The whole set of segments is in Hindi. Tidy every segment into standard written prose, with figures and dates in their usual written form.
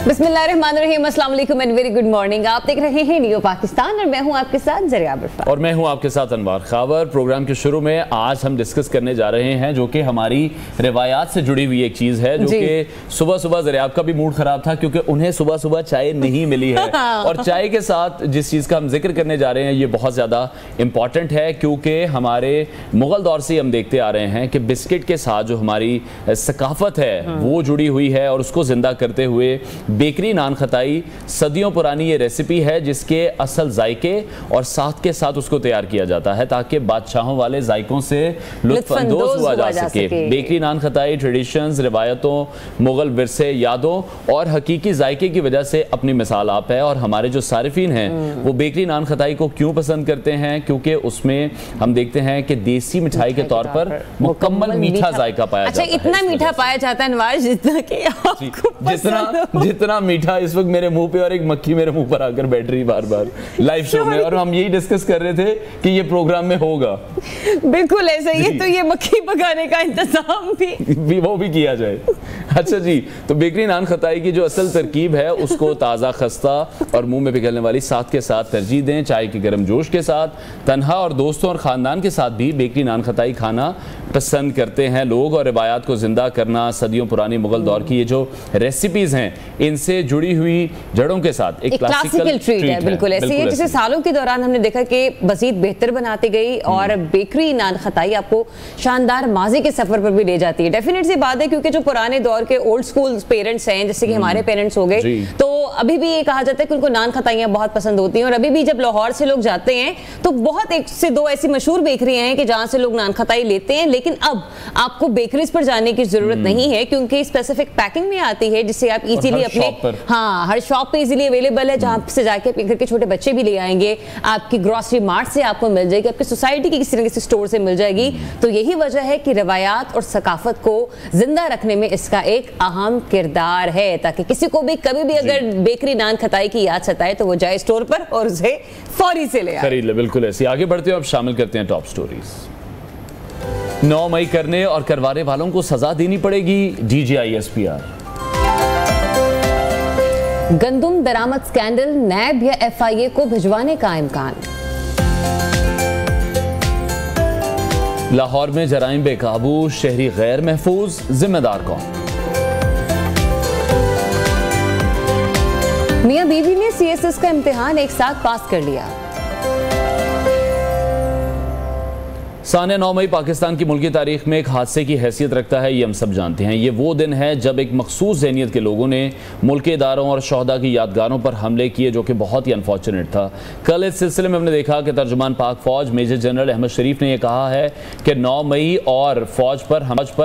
बिस्मिल्लाहिर्रहमानिर्रहीम, अस्सलाम वालेकुम एंड वेरी गुड मॉर्निंग। आप देख रहे हैं न्यू पाकिस्तान और मैं हूं आपके साथ जरिया बरफा और मैं हूं आपके साथ अनवार खावर। प्रोग्राम के शुरू में आज हम डिस्कस करने जा रहे हैं जो कि हमारी रिवायात से जुड़ी हुई एक चीज़ है, जो कि सुबह सुबह जरिया का भी मूड खराब था क्योंकि उन्हें सुबह सुबह चाय नहीं मिली है। और चाय के साथ जिस चीज़ का हम जिक्र करने जा रहे हैं ये बहुत ज़्यादा इंपॉर्टेंट है, क्योंकि हमारे मुग़ल दौर से हम देखते आ रहे हैं कि बिस्किट के साथ जो हमारी सकाफत है वो जुड़ी हुई है, और उसको ज़िंदा करते हुए बेकरी नान खताई सदियों पुरानी ये रेसिपी है जिसके असल जायके और साथ के साथ उसको तैयार किया जाता है ताकि बादशाहों वाले जायकों से लुत्फअंदोज़ हुआ जा सके। बेकरी नान खताई ट्रेडिशंस, रिवायतों, मुग़ल विरसे, यादों और हकीकी जायके की वजह से अपनी मिसाल आप है। और हमारे जो सारिफीन हैं वो बेकरी नान खताई को क्यों पसंद करते हैं? क्योंकि उसमें हम देखते हैं कि देसी मिठाई के तौर पर मुकम्मल मीठा जायका पाया जाता है। इतना मीठा पाया जाता है अनवार जितना कि जितना मीठा इस वक्त मेरे मुंह पे, और एक मक्खी मेरे मुंह पर आकर बैठ रही बार बार लाइव शो में, और हम यही डिस्कस कर रहे थे कि ये प्रोग्राम में होगा। बिल्कुल ऐसा ही है, तो ये मक्खी पकाने का इंतजाम भी वो भी किया जाए। अच्छा जी, तो बेकरी नान खताई की जो असल तरकीब है उसको ताज़ा, खस्ता और मुंह में पिघलने वाली साथ के साथ तरजीह दें। चाय के गर्म जोश के साथ, तन्हा और दोस्तों और ख़ानदान के साथ भी बेकरी नान खताई खाना पसंद करते हैं लोग। और रिवायात को ज़िंदा करना, सदियों पुरानी मुग़ल दौर की ये जो रेसिपीज़ हैं इनसे जुड़ी हुई जड़ों के साथ एक क्लासिकल ट्रीट है। बिल्कुल ऐसे ही है जिसे सालों के दौरान हमने देखा कि मज़ीद बेहतर बनाती गई, और बेकरी नान खताई आपको शानदार माजी के सफ़र पर भी ले जाती है। डेफिनेट सी बात है, क्योंकि जो पुराने दौर के ओल्ड स्कूल पेरेंट्स हैं, जैसे कि हमारे पेरेंट्स हो गए, तो अभी भी ये कहा जाता है कि उनको नान खताइयाँ बहुत पसंद होती हैं। और अभी भी जब लाहौर से लोग जाते हैं तो बहुत एक से दो ऐसी मशहूर बेकरियाँ हैं कि जहाँ से लोग नान खताई लेते हैं। लेकिन अब आपको बेकरीज पर जाने की जरूरत नहीं है, क्योंकि स्पेसिफिक पैकिंग में आती है जिससे आप इजीली अपने हर शॉप पे इजीली अवेलेबल है, जहाँ से जाके घर के छोटे बच्चे भी ले आएंगे। आपकी ग्रोसरी मार्ट से आपको मिल जाएगी, आपकी सोसाइटी की किसी न किसी स्टोर से मिल जाएगी। तो यही वजह है कि रवायात और सकाफत को जिंदा रखने में इसका एक अहम किरदार है, ताकि किसी को भी कभी भी अगर बेकरी नान खताई की याद सताए तो वो जाए स्टोर पर और उसे फौरी से ले आए, खरीद ले। बिल्कुल ऐसे आगे बढ़ते हैं, अब शामिल करते हैं टॉप स्टोरीज। 9 मई करने और करवाने वालों को सजा देनी पड़ेगी, DGI-SPR। गंदुम दरामद स्कैंडल, नैब या FIA को भिजवाने का इम्कान। लाहौर में जराइम बेकाबू, शहरी गैर महफूज, जिम्मेदार कौन? मियां बीवी ने CSS का इम्तिहान एक साथ पास कर लिया। सानिया 9 मई पाकिस्तान की मुल्की तारीख में एक हादसे की हैसियत रखता है, ये हम सब जानते हैं। ये वो दिन है जब एक मखसूस ज़हनियत के लोगों ने मुल्की इदारों और शहदा की यादगारों पर हमले किए, जो कि बहुत ही अनफॉर्चुनेट था। कल इस सिलसिले में हमने देखा कि तर्जुमान पाक फ़ौज मेजर जनरल अहमद शरीफ ने यह कहा है कि 9 मई और फ़ौज पर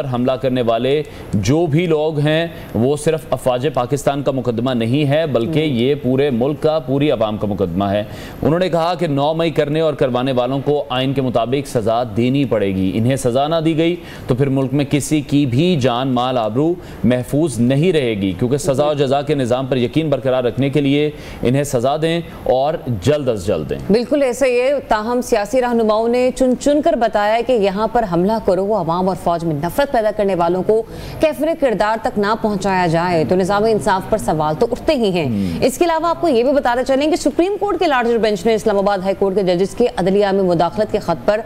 हमला करने वाले जो भी लोग हैं वो सिर्फ अफवाज पाकिस्तान का मुकदमा नहीं है, बल्कि ये पूरे मुल्क का, पूरी अवाम का मुकदमा है। उन्होंने कहा कि 9 मई करने और करवाने वालों को आइन के मुताबिक सज़ा देनी पड़ेगी। इन्हें सजा ना दी गई तो फिर मुल्क में किसी की भी जान, माल, आबरू महफूज नहीं रहेगी, क्योंकि सजा और जजा के निज़ाम पर यकीन बरकरार रखने के लिए इन्हें सजा दें और जल्द अज जल्द दें। बिल्कुल ऐसा ही है। ताहम सियासी रहनुमाओं ने चुन चुन कर बताया कि यहाँ पर हमला करो, अवाम और फौज में नफरत पैदा करने वालों को कैफिर किरदार तक ना पहुँचाया जाए तो निज़ाम इंसाफ पर सवाल तो उठते ही हैं। इसके अलावा आपको ये भी बताते चलें कि सुप्रीम कोर्ट के लार्जर बेंच ने इस्लामाबाद हाई कोर्ट के जजेस के अदलिया में मुदाखलत के खत पर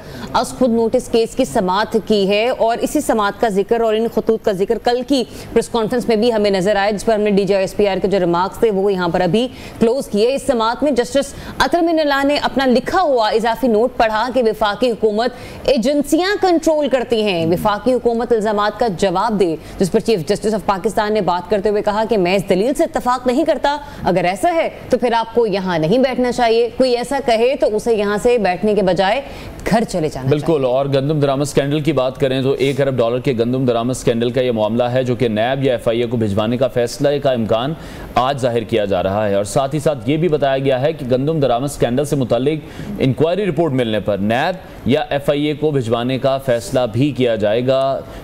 खुद नोटिस केस की समाअत की है, और इसी समाअत का जिक्र और इन खतूत का जिक्र कल की प्रेस कॉन्फ्रेंस में भी हमें नजर आया, जिस पर हमने DGI-SPR के जो रिमार्क्स थे वो यहाँ पर अभी क्लोज किए। इस समाअत में जस्टिस अतर मिनल्लाह ने अपना लिखा हुआ इजाफी नोट पढ़ा कि वफाकी हुकूमत एजेंसियां कंट्रोल करती हैं, वफाकी हुकूमत इल्जामात का जवाब दे। जिस पर चीफ जस्टिस ऑफ पाकिस्तान ने बात करते हुए कहा कि मैं इस दलील से इत्तफाक नहीं करता, अगर ऐसा है तो फिर आपको यहाँ नहीं बैठना चाहिए, कोई ऐसा कहे तो उसे यहाँ से बैठने के बजाय घर चले जाना। बिल्कुल। और गंदम दरामद स्कैंडल की बात करें तो $1 अरब के गंदम दरामद स्कैंडल का यह मामला है, जो कि नैब या FIA को भिजवाने का फैसला का इम्कान आज जाहिर किया जा रहा है। और साथ ही साथ ये भी बताया गया है कि गंदम दरामद स्कैंडल से मुतालिक इंक्वायरी रिपोर्ट मिलने पर नैब या FIA को भिजवाने का फैसला भी किया जाएगा।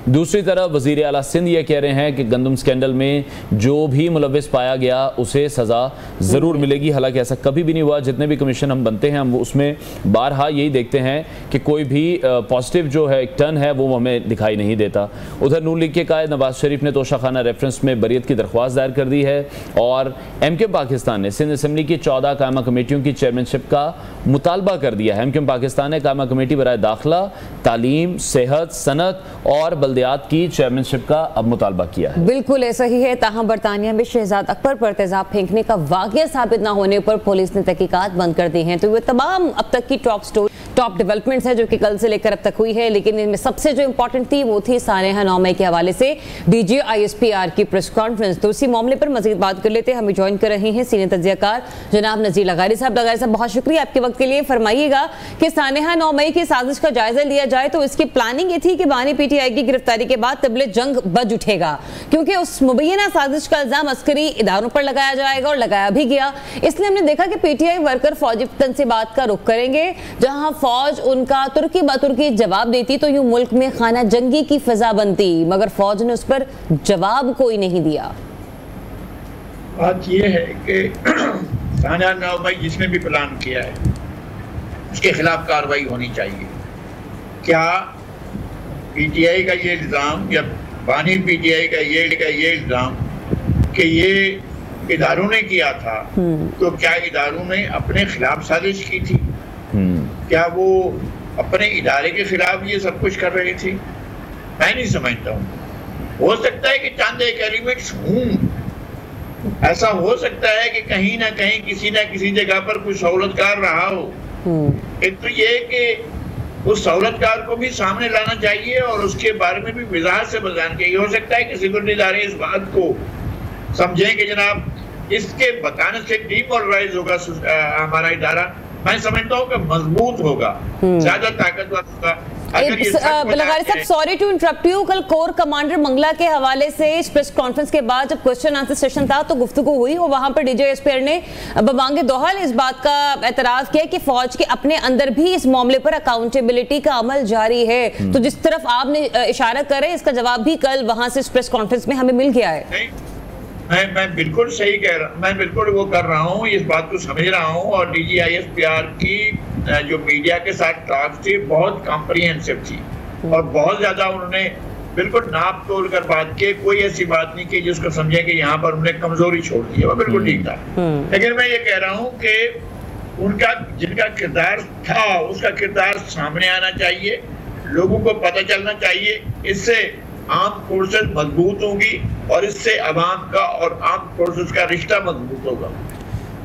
दूसरी तरफ वज़ीर आला सिंध ये कह रहे हैं कि गंदम स्कैंडल में जो भी मुलव्विस पाया गया उसे सज़ा ज़रूर मिलेगी। हालांकि ऐसा कभी भी नहीं हुआ, जितने भी कमीशन हम बनते हैं हम उसमें बारहा यही देखते हैं कि कोई भी पॉजिटिव जो है एक टर्न है वो हमें दिखाई नहीं देता। उधर नून लीग के कायद नवाज शरीफ ने तोशाखाना रेफरेंस में बरियत की दरख्वास्त दायर कर दी है और MKM पाकिस्तान ने सिंध असम्बली की 14 कायमा कमेटियों की चेयरमैनशिप का मुतालबा कर दिया है। MKM पाकिस्तान ने कायमा कमेटी बराए दाखिला, तालीम, सेहत, सनत और बल्दियात की चेयरमैनशिप का अब मुतालबा किया है। बिल्कुल ऐसा ही है। ताहम बरतानिया में शहजाद अकबर पर तेजाब फेंकने का वाक़या साबित न होने पर पुलिस ने तहकीकात बंद कर दी हैं। तो ये तमाम अब तक की टॉप डेवलपमेंट्स है जो कि कल से लेकर अब तक हुई है, लेकिन इनमें सबसे जो इंपॉर्टेंट थी वो थी सानेहा 9 मई के हवाले से DG ISPR की प्रेस कॉन्फ्रेंस। तो इसी मामले पर मजीद बात कर लेते हैं। हमें ज्वाइन कर रहे हैं सीनियर तज्जियाकार जनाब नज़ीर लगारी साहब। लगारी साहब बहुत शुक्रिया आपके वक्त के लिए। फरमाइएगा कि सानेहा 9 मई की साजिश का जायजा लिया जाए तो इसकी प्लानिंग ये थी कि बानी PTI की गिरफ्तारी के बाद तबले जंग बज उठेगा, क्योंकि उस मुबैना साजिश का इल्जाम अस्करी इदारों पर लगाया जाएगा और लगाया भी गया। इसलिए हमने देखा कि PTI वर्कर फौजी तनसीबात का रुख करेंगे, जहां फौज उनका तुर्की बतुर्की जवाब देती तो यूं मुल्क में खाना जंगी की फिजा बनती, मगर फौज ने उस पर जवाब कोई नहीं दिया। बात यह है कि सानेहा 9 मई जिसने भी प्लान किया है उसके खिलाफ कार्रवाई होनी चाहिए। क्या PTI का ये इल्ज़ाम या बानी PTI का ये इल्ज़ाम कि ये इदारों ने किया था, तो क्या इदारों ने अपने खिलाफ साजिश की थी? क्या वो अपने इदारे के खिलाफ ये सब कुछ कर रहे थे? मैं नहीं समझता हूँ। हो सकता है कि चंद एक एलिमेंट्स हूँ, ऐसा हो सकता है कि कहीं ना कहीं किसी ना किसी जगह पर कोई सहूलतकार रहा हो। एक तो ये कि उस सहूलतकार को भी सामने लाना चाहिए और उसके बारे में भी वजाहत से बताना चाहिए। हो सकता है कि सिक्योरिटी इदारे इस बात को समझें कि जनाब इसके बताने से डीमोरलाइज होगा हमारा इदारा। मैं समझता हूँ कि मजबूत होगा, ज्यादा ताकतवर होगा। लगारी साहब सॉरी टू इंटरप्ट यू, कल कोर कमांडर मंगला के हवाले से इस प्रेस कॉन्फ्रेंस के बाद जब क्वेश्चन आंसर सेशन था तो गुफ्तगू हुई और वहां पर DG ISPR ने बबांगे दोहल इस बात का एतराज किया कि फौज के अपने अंदर भी इस मामले पर अकाउंटेबिलिटी का अमल जारी है। तो जिस तरफ आपने इशारा करे इसका जवाब भी कल वहां से इस प्रेस कॉन्फ्रेंस में हमें मिल गया है। मैं बिल्कुल सही कह रहा हूँ, मैं बिल्कुल वो कर रहा हूँ, इस बात को समझ रहा हूँ। और DG ISPR की जो मीडिया के साथ टॉक थी बहुत कॉम्प्रिहेंसिव थी और बहुत ज्यादा उन्होंने बिल्कुल नाप तोल कर बात की। कोई ऐसी बात नहीं की जिसको समझे कि यहाँ पर उन्होंने कमजोरी छोड़ दी है, वो बिल्कुल ठीक था। लेकिन मैं ये कह रहा हूँ कि उनका जिनका किरदार था उसका किरदार सामने आना चाहिए, लोगों को पता चलना चाहिए। इससे आर्म फोर्सेस मजबूत होंगी और इससे अवाम का और आर्म फोर्सेस का रिश्ता मजबूत होगा।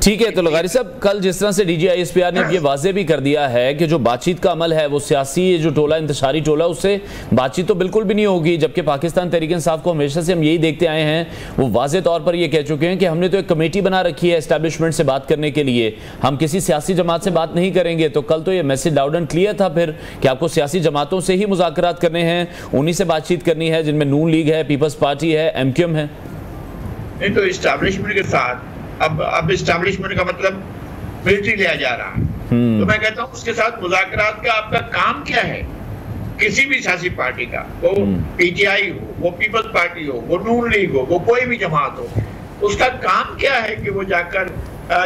ठीक है। तो लगारी साहब कल जिस तरह से DG ISPR ने ये वाजे भी कर दिया है कि जो बातचीत का अमल है वो सियासी जो टोला इंतशारी टोला उससे बातचीत तो बिल्कुल भी नहीं होगी, जबकि पाकिस्तान तहरीक इंसाफ को हमेशा से हम यही देखते आए हैं। वो वाजे तौर पर ये कह चुके हैं कि हमने तो एक कमेटी बना रखी है एस्टैब्लिशमेंट से बात करने के लिए, हम किसी सियासी जमात से बात नहीं करेंगे। तो कल तो ये मैसेज लाउड एंड क्लियर था फिर कि आपको सियासी जमातों से ही मुज़ाकरात करने हैं, उन्हीं से बातचीत करनी है जिनमें नून लीग है, पीपल्स पार्टी है, MKM है। नहीं तो एस्टैब्लिशमेंट के साथ अब एस्टैब्लिशमेंट का मतलब मिलिट्री लिया जा रहा है। तो मैं कहता हूँ उसके साथ मुज़ाकरात का आपका काम क्या है? किसी भी सियासी पार्टी का, वो PTI हो, वो पीपल्स पार्टी हो, वो नून लीग हो, वो कोई भी जमात हो, उसका काम क्या है कि वो जाकर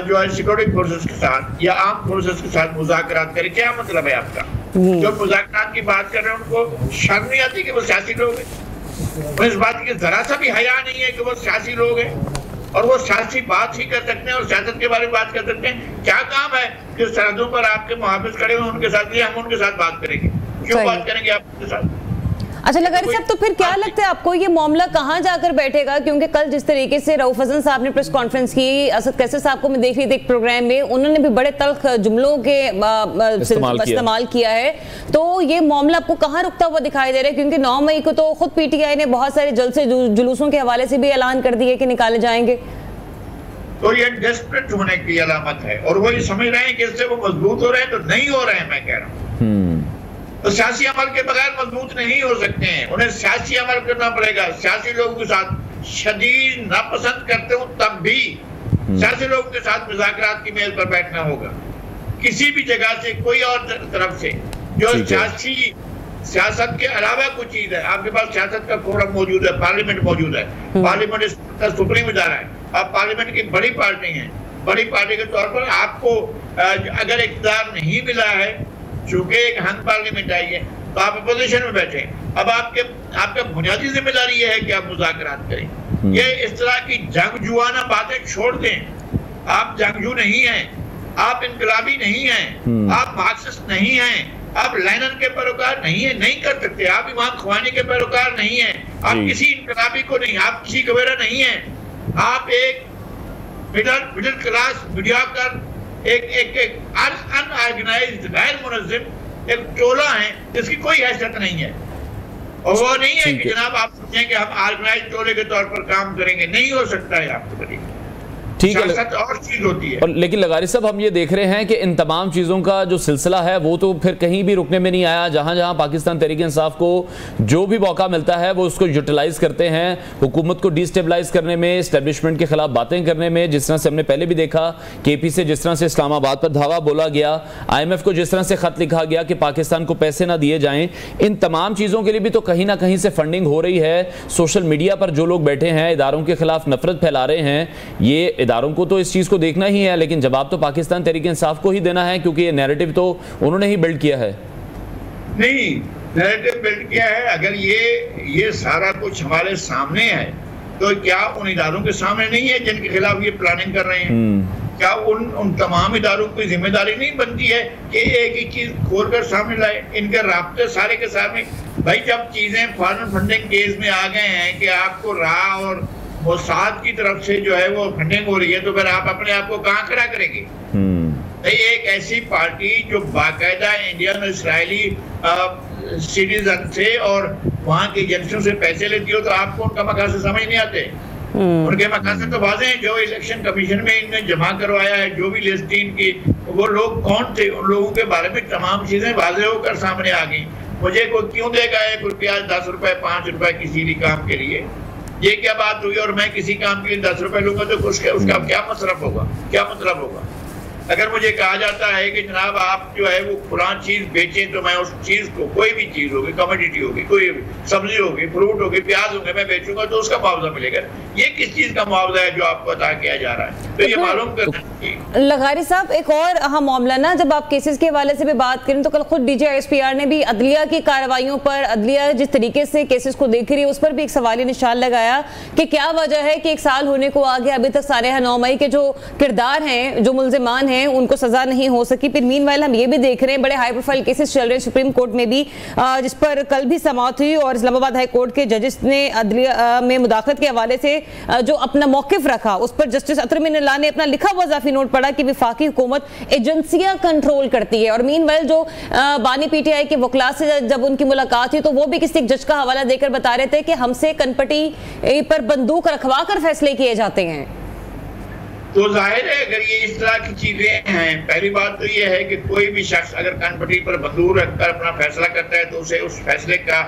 जो है सिक्योरिटी फोर्सेस के साथ या आर्म फोर्सेस के साथ मुज़ाकरात करे? क्या मतलब है आपका? जो मुज़ाकरात की बात कर रहे हैं उनको शर्म नहीं आती कि वो सियासी लोग हैं? वो इस बात की जरा सा भी हया नहीं है कि वो सियासी लोग हैं और वो सियासी बात ही कर सकते हैं और सियासत के बारे में बात कर सकते हैं? क्या काम है कि सरहदों पर आपके मुहाफिज खड़े हुए उनके साथ हम उनके साथ बात करेंगे? क्यों बात करेंगे आप उनके साथ? अच्छा लगारी साहब, तो फिर क्या लगता है आपको ये मामला कहाँ जाकर बैठेगा? क्योंकि कल जिस तरीके से रऊफ हसन साहब ने प्रेस कॉन्फ्रेंस की, असद कैसर साहब को मैं देख रही थी एक प्रोग्राम में, उन्होंने भी बड़े तल्ख जुमलों के इस्तेमाल किया है। तो ये मामला आपको कहाँ रुकता हुआ दिखाई दे रहा है? क्योंकि 9 मई को तो खुद PTI ने बहुत सारे जलसे जुलूसों के हवाले से भी ऐलान कर दिए कि निकाले जाएंगे। तो ये डेस्परेट होने की अलामत है और वो ये समझ रहे हैं कि इससे वो मजबूत हो रहे हैं, तो नहीं हो रहे हैं। मैं कह रहा हूँ तो सियासी अमल के बगैर मजबूत नहीं हो सकते हैं, उन्हें सियासी अमल करना पड़ेगा। सियासी लोगों के साथ शदीद नापसंद करते हूँ तब भी सियासी लोगों के साथ मुज़ाकरात की मेज पर बैठना होगा। किसी भी जगह से कोई और तरफ से जो सियासत के अलावा कुछ चीज है। आपके पास सियासत का फोरम मौजूद है, पार्लियामेंट मौजूद है, पार्लियामेंट इसका सुप्रीम इदारा है, आप पार्लियामेंट की बड़ी पार्टी हैं, बड़ी पार्टी के तौर पर आपको अगर इख्तियार नहीं मिला है, चूंकि एक हंग पार्लियामेंट आई है, तो आप अपोजिशन में बैठे। अब आपका बुनियादी जिम्मेदारी ये है कि आप मुज़ाकरात करें। ये इस तरह की जंगजुआना बातें छोड़ दें। आप जंगजू नहीं हैं, आप इनकलाबी नहीं हैं, आप मार्क्सिस्ट नहीं हैं, आप लेनिन के पैरोकार नहीं है, नहीं कर सकते। आप इमाम ख्वानी के पैरोकार नहीं हैं, आप किसी इनकलाबी को नहीं, आप किसी कबीरा नहीं हैं। आप एक मिडिल क्लास मीडियाकर एक अनऑर्गेनाइज्ड गैर मुनज़्ज़म एक टोला है जिसकी कोई हैसियत नहीं है। और वो नहीं है कि जनाब आप सोचें कि हम ऑर्गेनाइज्ड टोले के तौर पर काम करेंगे, नहीं हो सकता है आपको करेंगे। ठीक है, और चीज होती है। और लेकिन लगारी साहब हम ये देख रहे हैं कि इन तमाम चीज़ों का जो सिलसिला है वो तो फिर कहीं भी रुकने में नहीं आया। जहां जहां पाकिस्तान तहरीक-ए-इंसाफ को जो भी मौका मिलता है वो उसको यूटिलाइज करते हैं, हुकूमत को डिस्टेबलाइज करने में, एस्टेब्लिशमेंट के खिलाफ बातें करने में। जिस तरह से हमने पहले भी देखा KP से जिस तरह से इस्लामाबाद पर धावा बोला गया, IMF को जिस तरह से खत लिखा गया कि पाकिस्तान को पैसे ना दिए जाएं, इन तमाम चीज़ों के लिए भी तो कहीं ना कहीं से फंडिंग हो रही है। सोशल मीडिया पर जो लोग बैठे हैं इदारों के खिलाफ नफरत फैला रहे हैं, ये इदारों को तो इस चीज़ को देखना ही है, लेकिन जवाब तो पाकिस्तान तहरीक-ए-इंसाफ को ही देना है, क्योंकि ये नैरेटिव तो उन्होंने ही बिल्ड किया है। नहीं, नैरेटिव बिल्ड किया है। अगर ये सारा कुछ हमारे सामने है तो क्या उन इदारों के सामने नहीं है जिनके खिलाफ ये प्लानिंग कर रहे हैं? क्या उन तमाम इदारों की जिम्मेदारी नहीं बनती है कि एक ही चीज खोल कर सामने लाए? इनके राब्ते सारे के सामने। भाई जब चीजें फॉरेन फंडिंग केस में आ गए हैं कि आपको राह और मोसाद की तरफ से जो है वो फंडिंग हो रही है, तो फिर आप अपने आप को कहाँ खड़ा करेंगे? एक ऐसी पार्टी जो बाकायदा इंडियन इसराइली सिटीजन से और वहाँ की एजेंसियों से पैसे लेती हो, तो आपको उनका मकासद समझ नहीं आते। उनके मकासद तो वाज़ेह हैं। जो इलेक्शन कमीशन में इनने जमा करवाया है, जो भी लिस्ट इनकी, वो लोग कौन थे, उन लोगों के बारे में तमाम चीजें वाज़ेह होकर सामने आ गई। मुझे कोई क्यों देगा 1 रुपया 10 रुपए 5 रुपए किसी भी काम के लिए? ये क्या बात हुई? और मैं किसी काम के लिए 10 रुपए लूंगा तो उसका क्या मसरफ होगा, क्या मतलब होगा? अगर मुझे कहा जाता है कि जनाब आप जो है वो पुरानी चीज बेचें, तो मैं उस चीज को, कोई भी चीज होगी, कमोडिटी होगी, कोई सब्जी होगी, फ्रूट होगी, प्याज होंगे, मैं बेचूंगा तो उसका मुआवजा मिलेगा। ये किस चीज का मुआवजा है जो आपको अदा किया जा रहा है? तो ये मालूम करना चाहिए। लगारी साहब, एक और अहम मामला ना, जब आप केसेस के हवाले से भी बात करें तो कल खुद DGISPR ने भी अदलिया की कार्रवाइयों पर, अदलिया जिस तरीके से केसेस को देख रही है उस पर भी एक सवाली निशान लगाया कि क्या वजह है कि 1 साल होने को आ गया, अभी तक सारे 9 मई के जो किरदार हैं, जो मुल्जिमान हैं, उनको सजा नहीं हो सकी। फिर मीनवाइल हम ये भी देख रहे हैं बड़े हाई प्रोफाइल केसेस चल रहे हैं सुप्रीम कोर्ट में भी, जिस पर कल भी समाअत हुई और इस्लामाबाद हाई कोर्ट के जजेस ने अदलिया में मुदाखलत के हवाले से जो अपना मौकिफ रखा, उस पर जस्टिस अतर मीन अल्लाह ने अपना लिखा हुआ इजाफी नोट पढ़ा कि वफाकी हुकूमत एजेंसियां कंट्रोल करती है। और मीनवाइल जो बानी PTI के वकला से जब उनकी मुलाकात हुई तो वो भी किसी एक जज का हवाला देकर बता रहे थे कि हमसे कनपटी पर बंदूक रखवा कर फैसले किए जाते हैं। तो जाहिर है अगर ये इस तरह की चीजें हैं, पहली बात तो ये है कि कोई भी शख्स अगर कनपटी पर बंदूक रखकर अपना फैसला करता है तो उसे उस फैसले का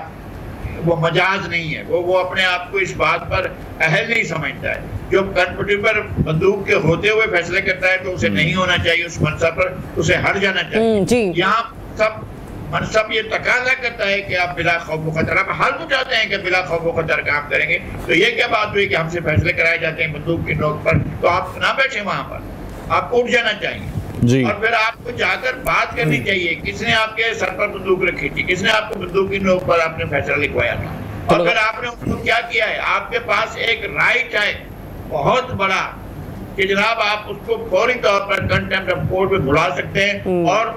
वो मजाज नहीं है, वो अपने आप को इस बात पर अहल नहीं समझता है। जो कनपटी पर बंदूक के होते हुए फैसले करता है तो उसे नहीं होना चाहिए, उस मनसब पर उसे हट जाना चाहिए। यहाँ सब मनसब ये तकाजा करता है कि आप बिला खौफ खतर, आप हर तो चाहते हैं कि बिला खौफ खतर काम करेंगे, तो ये क्या बात हुई कि हमसे फैसले कराए जाते हैं बंदूक की नोक पर? तो आप ना बैठे वहां पर, आपको उठ जाना चाहिए जी। और फिर आपको जाकर बात करनी चाहिए, किसने आपके सर पर बंदूक रखी थी, किसने आपको बंदूक की नोक पर आपने फैसला लिखवाया था, और फिर आपने उनको क्या किया है? आपके पास एक राइट है बहुत बड़ा कि जनाब आप उसको फौरी तौर पर कंटेम्प्ट ऑफ कोर्ट में बुला सकते हैं और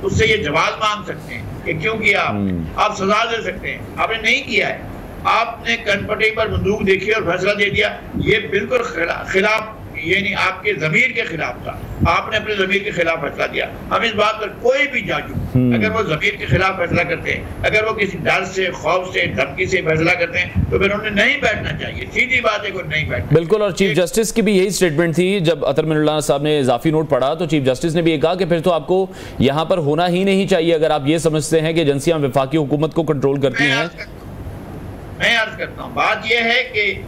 उससे ये जवाब मांग सकते हैं कि क्यों किया आप सजा दे सकते हैं। आपने नहीं किया है, आपने कनपटी पर बंदूक देखी और फैसला दे दिया। ये बिल्कुल खिलाफ, ये नहीं, आपके ज़मीर के खिलाफ था, आपने अपने ज़मीर के खिलाफ फैसला दिया। हम इस बात पर कोई भी जाजू अगर वो ज़मीर के खिलाफ फैसला करते हैं, अगर वो किसी डर से, खौफ से, धमकी से फैसला करते हैं, तो फिर उन्हें नहीं बैठना चाहिए। सीधी बात है कि नहीं बैठना। बिल्कुल, और चीफ जस्टिस की भी यही स्टेटमेंट थी जब अतर मीन अल्लाह साहब ने इजाफी नोट पढ़ा, तो चीफ जस्टिस ने भी ये कहा कि फिर तो आपको यहाँ पर होना ही नहीं चाहिए अगर आप ये समझते हैं कि एजेंसियां वफाकी हुकूमत को कंट्रोल करती हैं। मैं अर्ज करता हूँ, बात यह है कि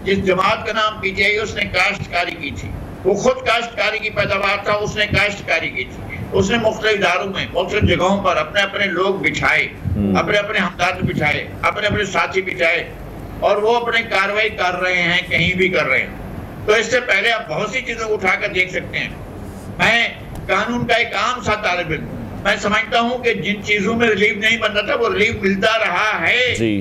जिस जमात का नाम PTI उसने काश्तकारी की थी, वो खुद काश्तकारी की पैदावार था, उसने काश्तकारी की थी। उसने मुख्तलिफ इदारों में मुख्तलिफ जगहों पर अपने अपने लोग बिछाए, अपने अपने हमदर्द बिछाए, अपने अपने साथी बिछाए, और वो अपने कार्रवाई कर रहे हैं, कहीं भी कर रहे हैं। तो इससे पहले आप बहुत सी चीजों को उठाकर देख सकते हैं। मैं कानून का एक आम सा तालिब इल्म, मैं समझता हूं कि जिन चीजों में रिलीफ नहीं बन रहा था वो रिलीफ मिलता रहा है जी।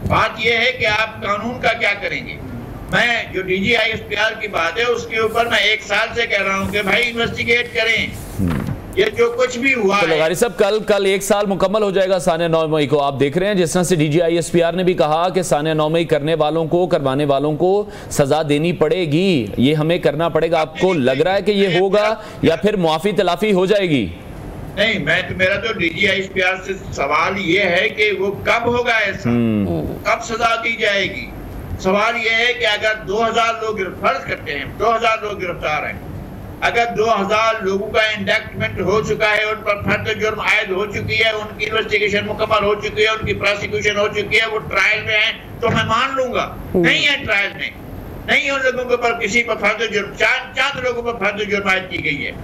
बात यह है कि आप कानून का क्या करेंगे। मैं जो DGISPR की बात है उसके ऊपर मैं 1 साल से कह रहा हूं कि भाई इन्वेस्टिगेट करें, ये जो कुछ भी हुआ तो लगारी साहब कल 1 साल मुकम्मल हो जाएगा सानिया 9 मई को। आप देख रहे हैं जिस तरह से DGISPR ने भी कहा कि सानिया 9 मई करने वालों को, करवाने वालों को सजा देनी पड़ेगी, ये हमें करना पड़ेगा। आपको लग रहा है कि ये होगा या फिर मुआफी तलाफी हो जाएगी? नहीं, मेरा तो DGISPR से सवाल ये है कि वो कब होगा ऐसा, कब सजा दी जाएगी। सवाल ये है कि अगर 2000 लोग फर्ज करते हैं 2000 लोग गिरफ्तार हैं, अगर 2000 लोगों का इंडक्टमेंट हो चुका है, उन पर फर्द जुर्म आयद हो चुकी है, उनकी इन्वेस्टिगेशन मुकम्मल हो चुकी है, उनकी प्रोसिक्यूशन हो चुकी है, वो ट्रायल में है, तो मैं मान लूंगा। नहीं है ट्रायल में, नहीं उन लोगों के ऊपर किसी पर फर्द जुर्म, चार लोगों पर फर्द जुर्म आयद की गई है,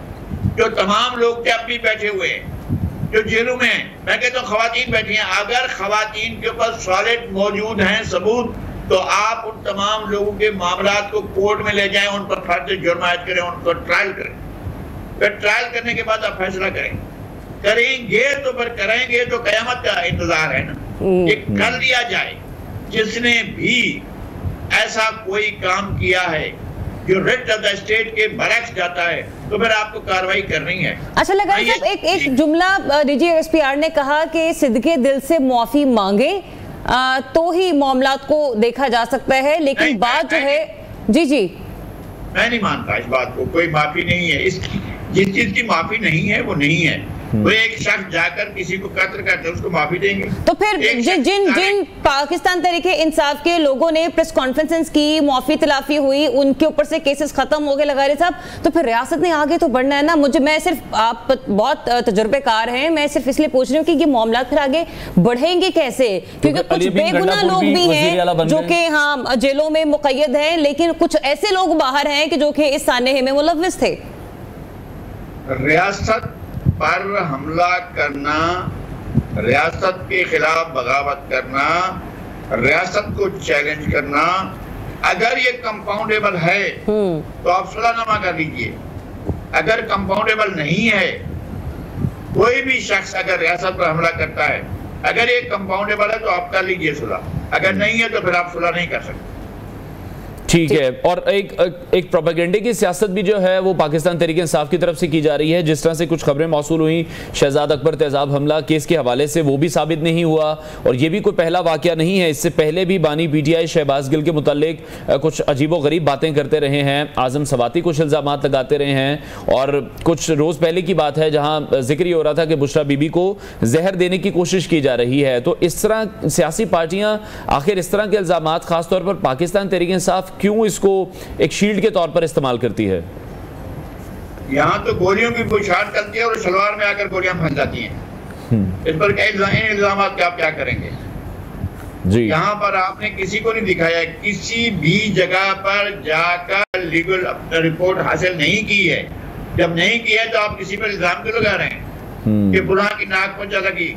जो तमाम लोग थे अब भी बैठे हुए हैं, जो जेलों में हैं। मैं कहता हूँ खवातीन बैठी हैं, अगर खवातीन के ऊपर सॉलिड मौजूद हैं सबूत, तो आप उन तमाम लोगों के मामलात को कोर्ट में ले जाएं, उन पर फर्ज जुर्म आयद करें, उनको ट्रायल करें। फिर ट्रायल करने के बाद आप फैसला करेंगे तो फिर करेंगे तो कयामत का इंतजार है ना। ये कर लिया जाए, जिसने भी ऐसा कोई काम किया है जो रिट ऑफ द स्टेट के बरक्स जाता है, तो फिर आपको कार्रवाई करनी है। अच्छा लगा साहब, एक जुमला DGISPR ने कहा कि सिद्के दिल से मुआफी मांगे तो ही मामलात को देखा जा सकता है, लेकिन बात जो है जी मैं नहीं मानता इस बात को। कोई माफी नहीं है, इस जिस चीज की माफी नहीं है वो नहीं है। वो एक शख्स जाकर किसी को कत्ल करते हैं उसको माफी देंगे? तो फिर जिन पाकिस्तान तहरीके इंसाफ के लोगों ने प्रेस कॉन्फ्रेंस की, मुआफी तलाफी हुई, उनके ऊपर से केसेस खत्म हो गए लगारे साहब, तो फिर रियासत ने आगे तो बढ़ना है ना। मैं सिर्फ, आप बहुत तजुर्बेकार हैं, मैं सिर्फ इसलिए पूछ रही हूँ कि ये मामला फिर आगे बढ़ेंगे कैसे, क्योंकि कुछ बेगुनाह लोग भी हैं जो कि हाँ जेलों में मुक़य्यद हैं, लेकिन कुछ ऐसे लोग बाहर हैं कि जो कि इस सानहे में मुलव्विस थे। रियासत पर हमला करना, रियासत के खिलाफ बगावत करना, रियासत को चैलेंज करना, अगर ये कंपाउंडेबल है तो आप सुलहनामा कर लीजिए। अगर कंपाउंडेबल नहीं है, कोई भी शख्स अगर रियासत पर हमला करता है, अगर ये कंपाउंडेबल है तो आप कर लीजिए सुलह, अगर नहीं है तो फिर आप सुलह नहीं कर सकते। ठीक है। और एक प्रोपेगेंडे की सियासत भी जो है वो पाकिस्तान तहरीक इंसाफ की तरफ से की जा रही है। जिस तरह से कुछ खबरें मौसूल हुई शहजाद अकबर तेजाब हमला केस के हवाले से, वो भी साबित नहीं हुआ, और ये भी कोई पहला वाकया नहीं है। इससे पहले भी बानी PTI शहबाज गिल के मुतालिक कुछ अजीबो गरीब बातें करते रहे हैं, आजम सवाती कुछ इल्ज़ामात लगाते रहे हैं, और कुछ रोज़ पहले की बात है जहाँ जिक्र हो रहा था कि बुशरा बीबी को जहर देने की कोशिश की जा रही है। तो इस तरह सियासी पार्टियाँ आखिर इस तरह के इल्ज़ामात खासतौर पर पाकिस्तान तहरीक इंसाफ क्यों इसको एक शील्ड के तौर पर इस्तेमाल करती है? यहाँ तो गोलियों की बुछार चलती है और शलवार में आकर गोलियां फंस जाती हैं। इस पर इल्जाम आप क्या करेंगे जी? यहाँ पर आपने किसी को नहीं दिखाया, किसी भी जगह पर जाकर लीगल रिपोर्ट हासिल नहीं की है। जब नहीं किया तो आप किसी पर इल्जाम क्यों लगा रहे हैं कि बुढ़ा की नाक पर जा लगी,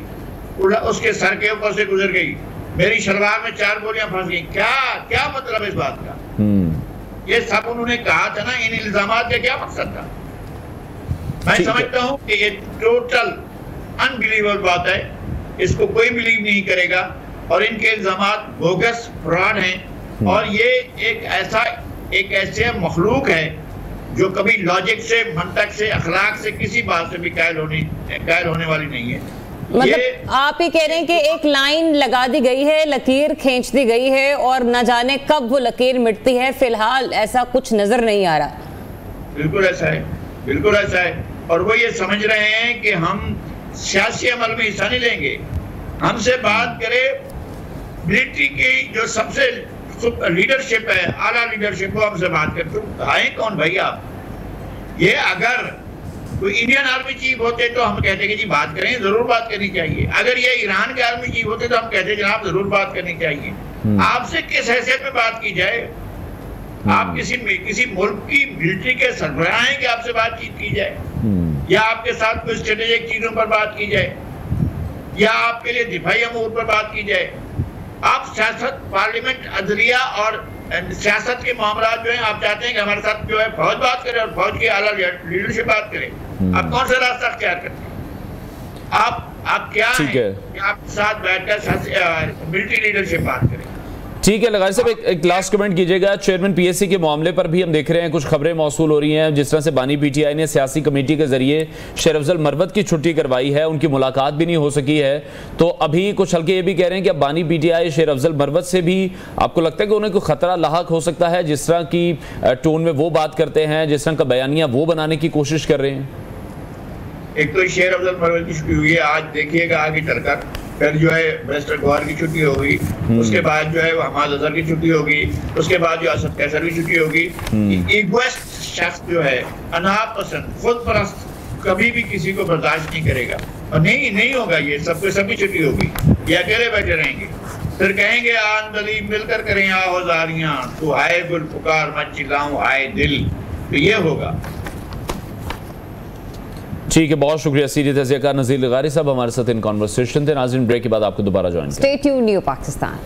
उसके सर के ऊपर से गुजर गई, मेरी शलवार में 4 गोलियां फंस गई? क्या मतलब इस बात का? ये सब उन्होंने कहा था ना, इन इल्जामात का क्या मकसद था? मैं समझता हूं कि ये टोटल अनबिलीवेबल बात है, इसको कोई बिलीव नहीं करेगा, और इनके इल्जामात बोगस फ्रॉड हैं, और ये एक ऐसे मखलूक है जो कभी लॉजिक से, मंतक से, अखलाक से, किसी बात से भी कायल होने वाली नहीं है। मतलब आप ही कह रहे हैं कि एक लाइन लगा दी गई है, लकीर खींच दी गई है, और न जाने कब वो लकीर मिटती है। फिलहाल ऐसा कुछ नजर नहीं आ रहा। बिल्कुल ऐसा है, बिल्कुल ऐसा है। और वो ये समझ रहे हैं कि हम सियासी अमल में हिस्सा नहीं लेंगे। हमसे बात करें मिलिट्री की जो सबसे लीडरशिप है, आला लीडरशिप, वो हमसे बात करते हैं कौन भाई आप? ये अगर कोई इंडियन आर्मी चीफ होते तो हम कहते कि जी बात करें, जरूर बात करनी चाहिए। अगर ये ईरान के आर्मी चीफ होते तो हम कहते जनाब जरूर बात करनी चाहिए। आपसे किस हैसियत में बात की जाए? आप किसी मुल्क की मिलिट्री के सरबराह हैं कि आपसे बातचीत की जाए? या आपके साथ कोई स्ट्रेटेजिक चीजों पर बात की जाए, या आपके लिए दिफाई अमूर पर बात की जाए। आप सियासत, पार्लियामेंट, अदलिया और सियासत के मामला जो है आप चाहते हैं कि हमारे साथ जो है फौज बात करे और फौज की आला लीडरशिप बात करे। आप कौन सा रास्ता अख्तियार करते हैं? आप क्या है कि आपके साथ बैठकर मिलिट्री लीडरशिप बात करें? ठीक है लगारी साहब, एक लास्ट कमेंट कीजिएगा। चेयरमैन पीएससी के मामले पर भी हम देख रहे हैं कुछ खबरें मौसूल हो रही हैं, जिस तरह से बानी पीटीआई ने सियासी कमेटी के जरिए शेर अफजल मरवत की छुट्टी करवाई है, उनकी मुलाकात भी नहीं हो सकी है। तो अभी कुछ हल्के ये भी कह रहे हैं कि अब बानी पीटीआई शेर अफजल मरवत से भी आपको लगता है कि उन्हें कोई खतरा लाहक हो सकता है, जिस तरह की टोन में वो बात करते हैं, जिस तरह का बयानिया वो बनाने की कोशिश कर रहे हैं? एक तो शेर अफजल मरवत की छुट्टी हुई है, आज देखिएगा आगे चलकर फिर जो है बैरिस्टर गौहर की छुट्टी होगी, उसके बाद जो है हमाद अजहर की छुट्टी होगी, उसके बाद जो असद कैसर की छुट्टी होगी। इगोइस्ट शख्स जो है, अनाप पसंद, खुद परस्त, कभी भी किसी को बर्दाश्त नहीं करेगा और नहीं होगा। ये सबको सबकी छुट्टी होगी, ये अकेले बैठे रहेंगे, फिर कहेंगे आन बली मिलकर करें आवाजारियां, तू हाय गुल पुकार मत चिल्लाऊं हाय दिल। तो ये होगा। ठीक है, बहुत शुक्रिया सीनियर तज़कियाकार नज़ीर लगारी साहब हमारे साथ इन कॉन्वर्सेशन थे। नाज़रीन ब्रेक के बाद आपको दोबारा ज्वाइन करें। Stay tuned, new Pakistan.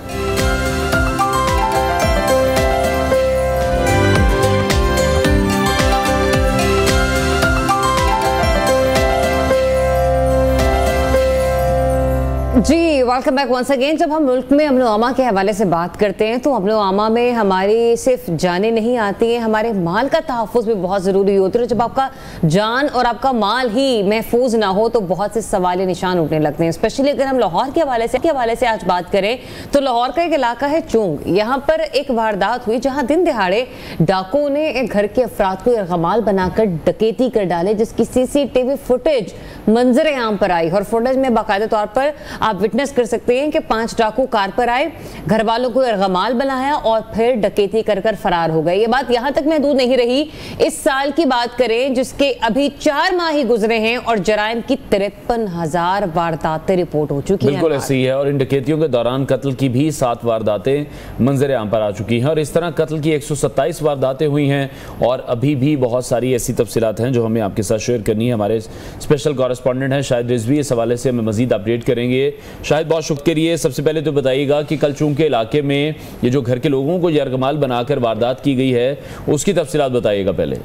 जी वेलकम बैक वंस अगेन। जब हम मुल्क में अमन अमा के हवाले से बात करते हैं तो अमन अमा में हमारी सिर्फ जानें नहीं आती हैं, हमारे माल का तहफ़्फ़ुज़ भी बहुत ज़रूरी होता है। जब आपका जान और आपका माल ही महफूज ना हो तो बहुत से सवाल निशान उठने लगते हैं। स्पेशली अगर हम लाहौर के हवाले से आज बात करें तो लाहौर का एक इलाका है चुंग। यहाँ पर एक वारदात हुई जहाँ दिन दिहाड़े डाकुओं ने एक घर के अफराद को यरगमाल बनाकर डकैती कर डाले, जिसकी CCTV फुटेज मंजर आम पर आई और फुटेज में बाकायदा तौर पर आप विटनेस कर सकते हैं कि 5 डाकू कार पर आए, घर वालों को यरगमाल बनाया और फिर डकैती कर फरार हो गए। ये बात यहां तक महदूद नहीं रही। इस साल की बात करें जिसके अभी 4 माह ही गुजरे हैं और जराइम की 53,000 वारदातें रिपोर्ट हो चुकी हैं। बिल्कुल ऐसी है और इन डकैतियों के दौरान कत्ल की भी 7 वारदातें मंजर आम पर आ चुकी हैं और इस तरह कत्ल की 127 वारदातें हुई हैं और अभी भी बहुत सारी ऐसी तफसीलात हैं जो हमें आपके साथ शेयर करनी है। हमारे स्पेशल कॉरेस्पॉन्डेंट हैं शाहिद रिजवी, इस हवाले से हमें मजीद अपडेट करेंगे। शायद बहुत शुक्रिया। सबसे पहले तो बताइएगा कि कल चूंग के इलाके में ये जो घर के लोगों को यरगमाल बनाकर वारदात की गई है उसकी तफसीलात बताइएगा पहले।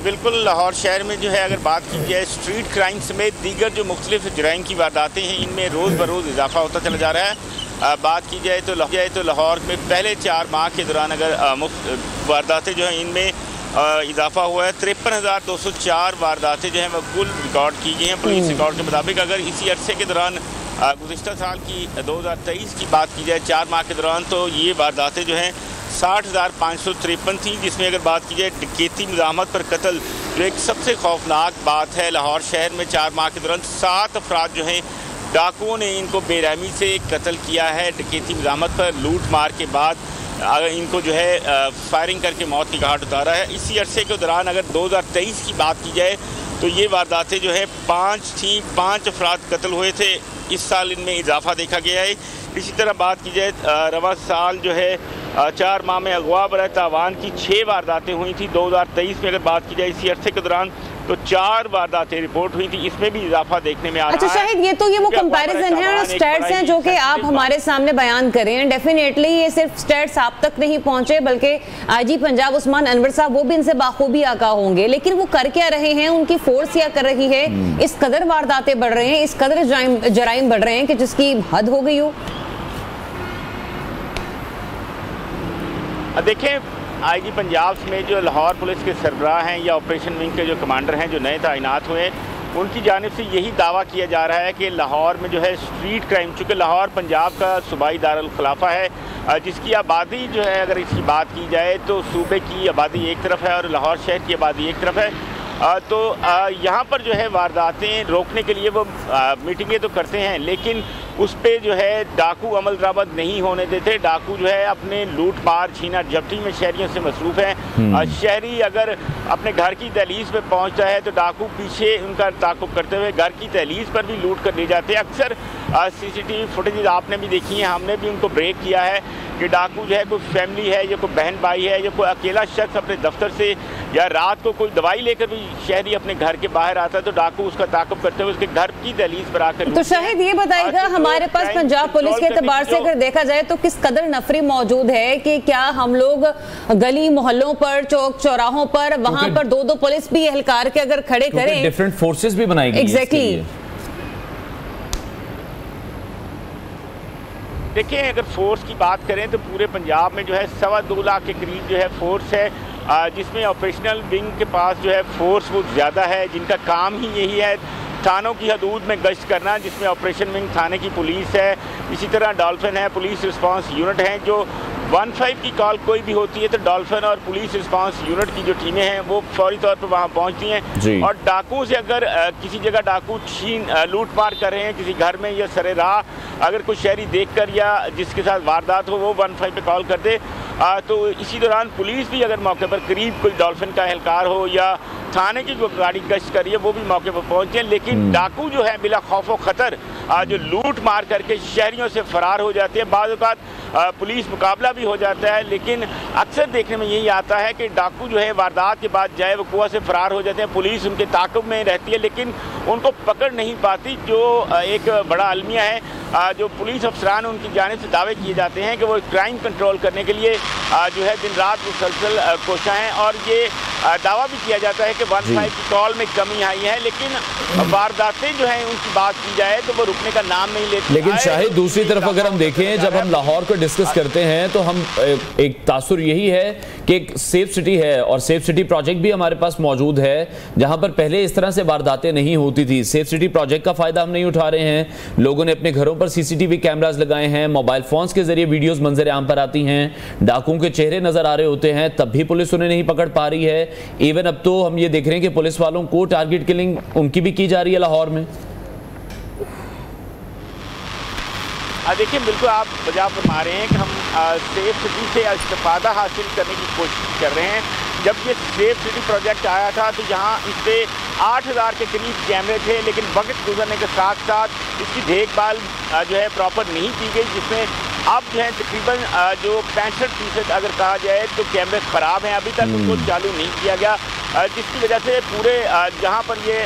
बिल्कुल, लाहौर शहर में जो है अगर बात की जाए स्ट्रीट क्राइम समेत दीगर जो मुख्तलिफ जराइम की वारदातें हैं इनमें रोज़ बरोज़ इजाफा होता चला जा रहा है। बात की जाए तो लाहौर में पहले 4 माह के दौरान अगर वारदातें जो हैं इनमें इजाफा हुआ है। 53,204 वारदातें जो हैं वो कुल रिकॉर्ड की गई हैं पुलिस रिकॉर्ड के मुताबिक। अगर इसी अरसे के दौरान गुज़िश्ता साल की 2023 की बात की जाए 4 माह के दौरान तो ये वारदातें जो हैं 60,553 थी, जिसमें अगर बात की जाए डकैती मुज़ाहमत पर कत्ल जो एक सबसे खौफनाक बात है। लाहौर शहर में 4 माह के दौरान 7 अफराद जो हैं डाकुओं ने इनको बेरहमी से कत्ल किया है। डकैती मुज़ाहमत पर लूट मार के बाद इनको जो है फायरिंग करके मौत की घाट उतारा है। इसी अरसे के दौरान अगर 2023 की बात की जाए तो ये वारदातें जो है 5 थी, 5 अफराद कत्ल हुए थे। इस साल इनमें इजाफा देखा गया है। इसी तरह बात की जाए रवा साल जो है 4 माह में अगवा बराए तावान की 6 वारदातें हुई थी। 2023 में अगर बात की जाए इसी अरसे के दौरान तो 4 वारदातें रिपोर्ट हुई थी, इसमें भी इजाफा देखने में आ रहा है। अच्छा शाहिद, ये तो वो कंपैरिजन है और स्टैट्स हैं जो कि आप हमारे सामने बयान कर रहे हैं। डेफिनेटली ये सिर्फ स्टैट्स आप तक नहीं पहुंचे बल्कि IG पंजाब उस्मान अनवर साहब वो भी इनसे बाखूबी आगाह होंगे, लेकिन वो कर क्या रहे हैं, उनकी फोर्स क्या कर रही है? इस कदर वारदातें बढ़ रहे हैं, इस कदर जराइम बढ़ रहे हैं कि जिसकी हद हो गई हो। देखें, IG पंजाब में जो लाहौर पुलिस के सरबराह हैं या ऑपरेशन विंग के जो कमांडर हैं जो नए तैनात हुए हैं उनकी जानिब से यही दावा किया जा रहा है कि लाहौर में जो है स्ट्रीट क्राइम, चूँकि लाहौर पंजाब का सूबाई दारुल खिलाफा है जिसकी आबादी जो है अगर इसकी बात की जाए तो सूबे की आबादी एक तरफ है और लाहौर शहर की आबादी एक तरफ है तो यहाँ पर जो है वारदातें रोकने के लिए वो मीटिंगें तो करते हैं, लेकिन उस पर जो है डाकू अमल दरामद नहीं होने देते। डाकू जो है अपने लूट मार छीना झपटी में शहरियों से मसरूफ़ हैं। शहरी अगर अपने घर की दहलीज पे पहुंचता है तो डाकू पीछे उनका ताक़ुब करते हुए घर की दहलीज पर भी लूट कर ले जाते हैं। अक्सर CCTV फुटेज आपने भी देखी है, हमने भी उनको ब्रेक किया है कि डाकू जो है कोई फैमिली है या कोई बहन भाई है या कोई अकेला शख्स अपने दफ्तर से या रात को कोई दवाई लेकर भी शहरी अपने घर के बाहर आता है तो डाकू उसका ताक़ुब करते हुए उसके घर की दहलीज पर आकर। तो शाहिद ये बताइएगा, हमारे पास पंजाब पुलिस के एतबार से अगर देखा जाए तो किस कदर नफरी मौजूद है कि क्या हम लोग गली मोहल्लों पर, चौक चौराहों पर, वहां पर दो पुलिस भी एहलकार के अगर खड़े करें, डिफरेंट फोर्सेस भी बनाई गई। एग्जैक्टली। देखिए, अगर फोर्स की बात करें तो पूरे पंजाब में जो है 2.25 लाख के करीब जो है फोर्स है, जिसमें ऑपरेशनल विंग के पास जो है फोर्स वो ज़्यादा है, जिनका काम ही यही है थानों की हदूद में गश्त करना, जिसमें ऑपरेशन विंग थाने की पुलिस है, इसी तरह डॉल्फिन है, पुलिस रिस्पांस यूनिट हैं। जो 15 की कॉल कोई भी होती है तो डॉल्फिन और पुलिस रिस्पांस यूनिट की जो टीमें हैं वो फौरी तौर पर वहाँ पहुँचती हैं। और डाकू से अगर किसी जगह डाकू लूट मार कर रहे हैं किसी घर में या सरे राह, अगर कोई शहरी देखकर या जिसके साथ वारदात हो वो 15 पे कॉल कर दे, तो इसी दौरान पुलिस भी अगर मौके पर करीब कोई डॉल्फिन का एहलकार हो या थाने की जो गाड़ी गश्त करी है वो भी मौके पर पहुंचे। लेकिन डाकू जो है बिला खौफ व खतर जो लूट मार करके शहरियों से फरार हो जाते हैं। बाद औक़ात पुलिस मुकाबला भी हो जाता है, लेकिन अक्सर देखने में यही आता है कि डाकू जो है वारदात के बाद जाए वक़ुआ से फरार हो जाते हैं। पुलिस उनके ताक़ुब में रहती है लेकिन उनको पकड़ नहीं पाती। जो एक बड़ा अलमिया है, जो पुलिस अफसरान उनकी जानिब से दावे किए जाते हैं कि वो क्राइम कंट्रोल करने के लिए जो है दिन रात मुसलसल कोशिश हैं, और ये दावा भी किया जाता है कि 15 की कॉल में कमी आई है, लेकिन वारदातें जो हैं उनकी बात की जाए तो वो रुकने का नाम नहीं लेती। लेकिन शाहिद दूसरी तरफ अगर हम देखें, जब हम लाहौर को डिस्कस करते हैं तो हम एक तासुर यही है कि एक सेफ सिटी है और सेफ सिटी प्रोजेक्ट भी हमारे पास मौजूद है, जहां पर पहले इस तरह से वारदातें नहीं होती थी। सेफ सिटी प्रोजेक्ट का फायदा हम नहीं उठा रहे हैं, लोगों ने अपने घरों पर CCTV कैमरास लगाए हैं, मोबाइल फोन्स के जरिए वीडियोस मंजर आम पर आती हैं, डाकुओं के चेहरे नजर आ रहे होते हैं, तब भी पुलिस उन्हें नहीं पकड़ पा रही है। इवन अब तो हम ये देख रहे हैं कि पुलिस वालों को टारगेट किलिंग उनकी भी की जा रही है लाहौर में। देखिए, बिल्कुल आप वजह फरमा रहे हैं कि हम सेफ सिटी से इस्तेफादा हासिल करने की कोशिश कर रहे हैं। जब ये सेफ सिटी प्रोजेक्ट आया था तो यहाँ इस पर 8000 के करीब कैमरे थे, लेकिन वक्त गुजरने के साथ साथ इसकी देखभाल जो है प्रॉपर नहीं की गई, जिसमें अब जो है तकरीबन जो 65% अगर कहा जाए तो कैमरे ख़राब हैं, अभी तक उनको चालू नहीं किया गया, जिसकी वजह से पूरे जहाँ पर ये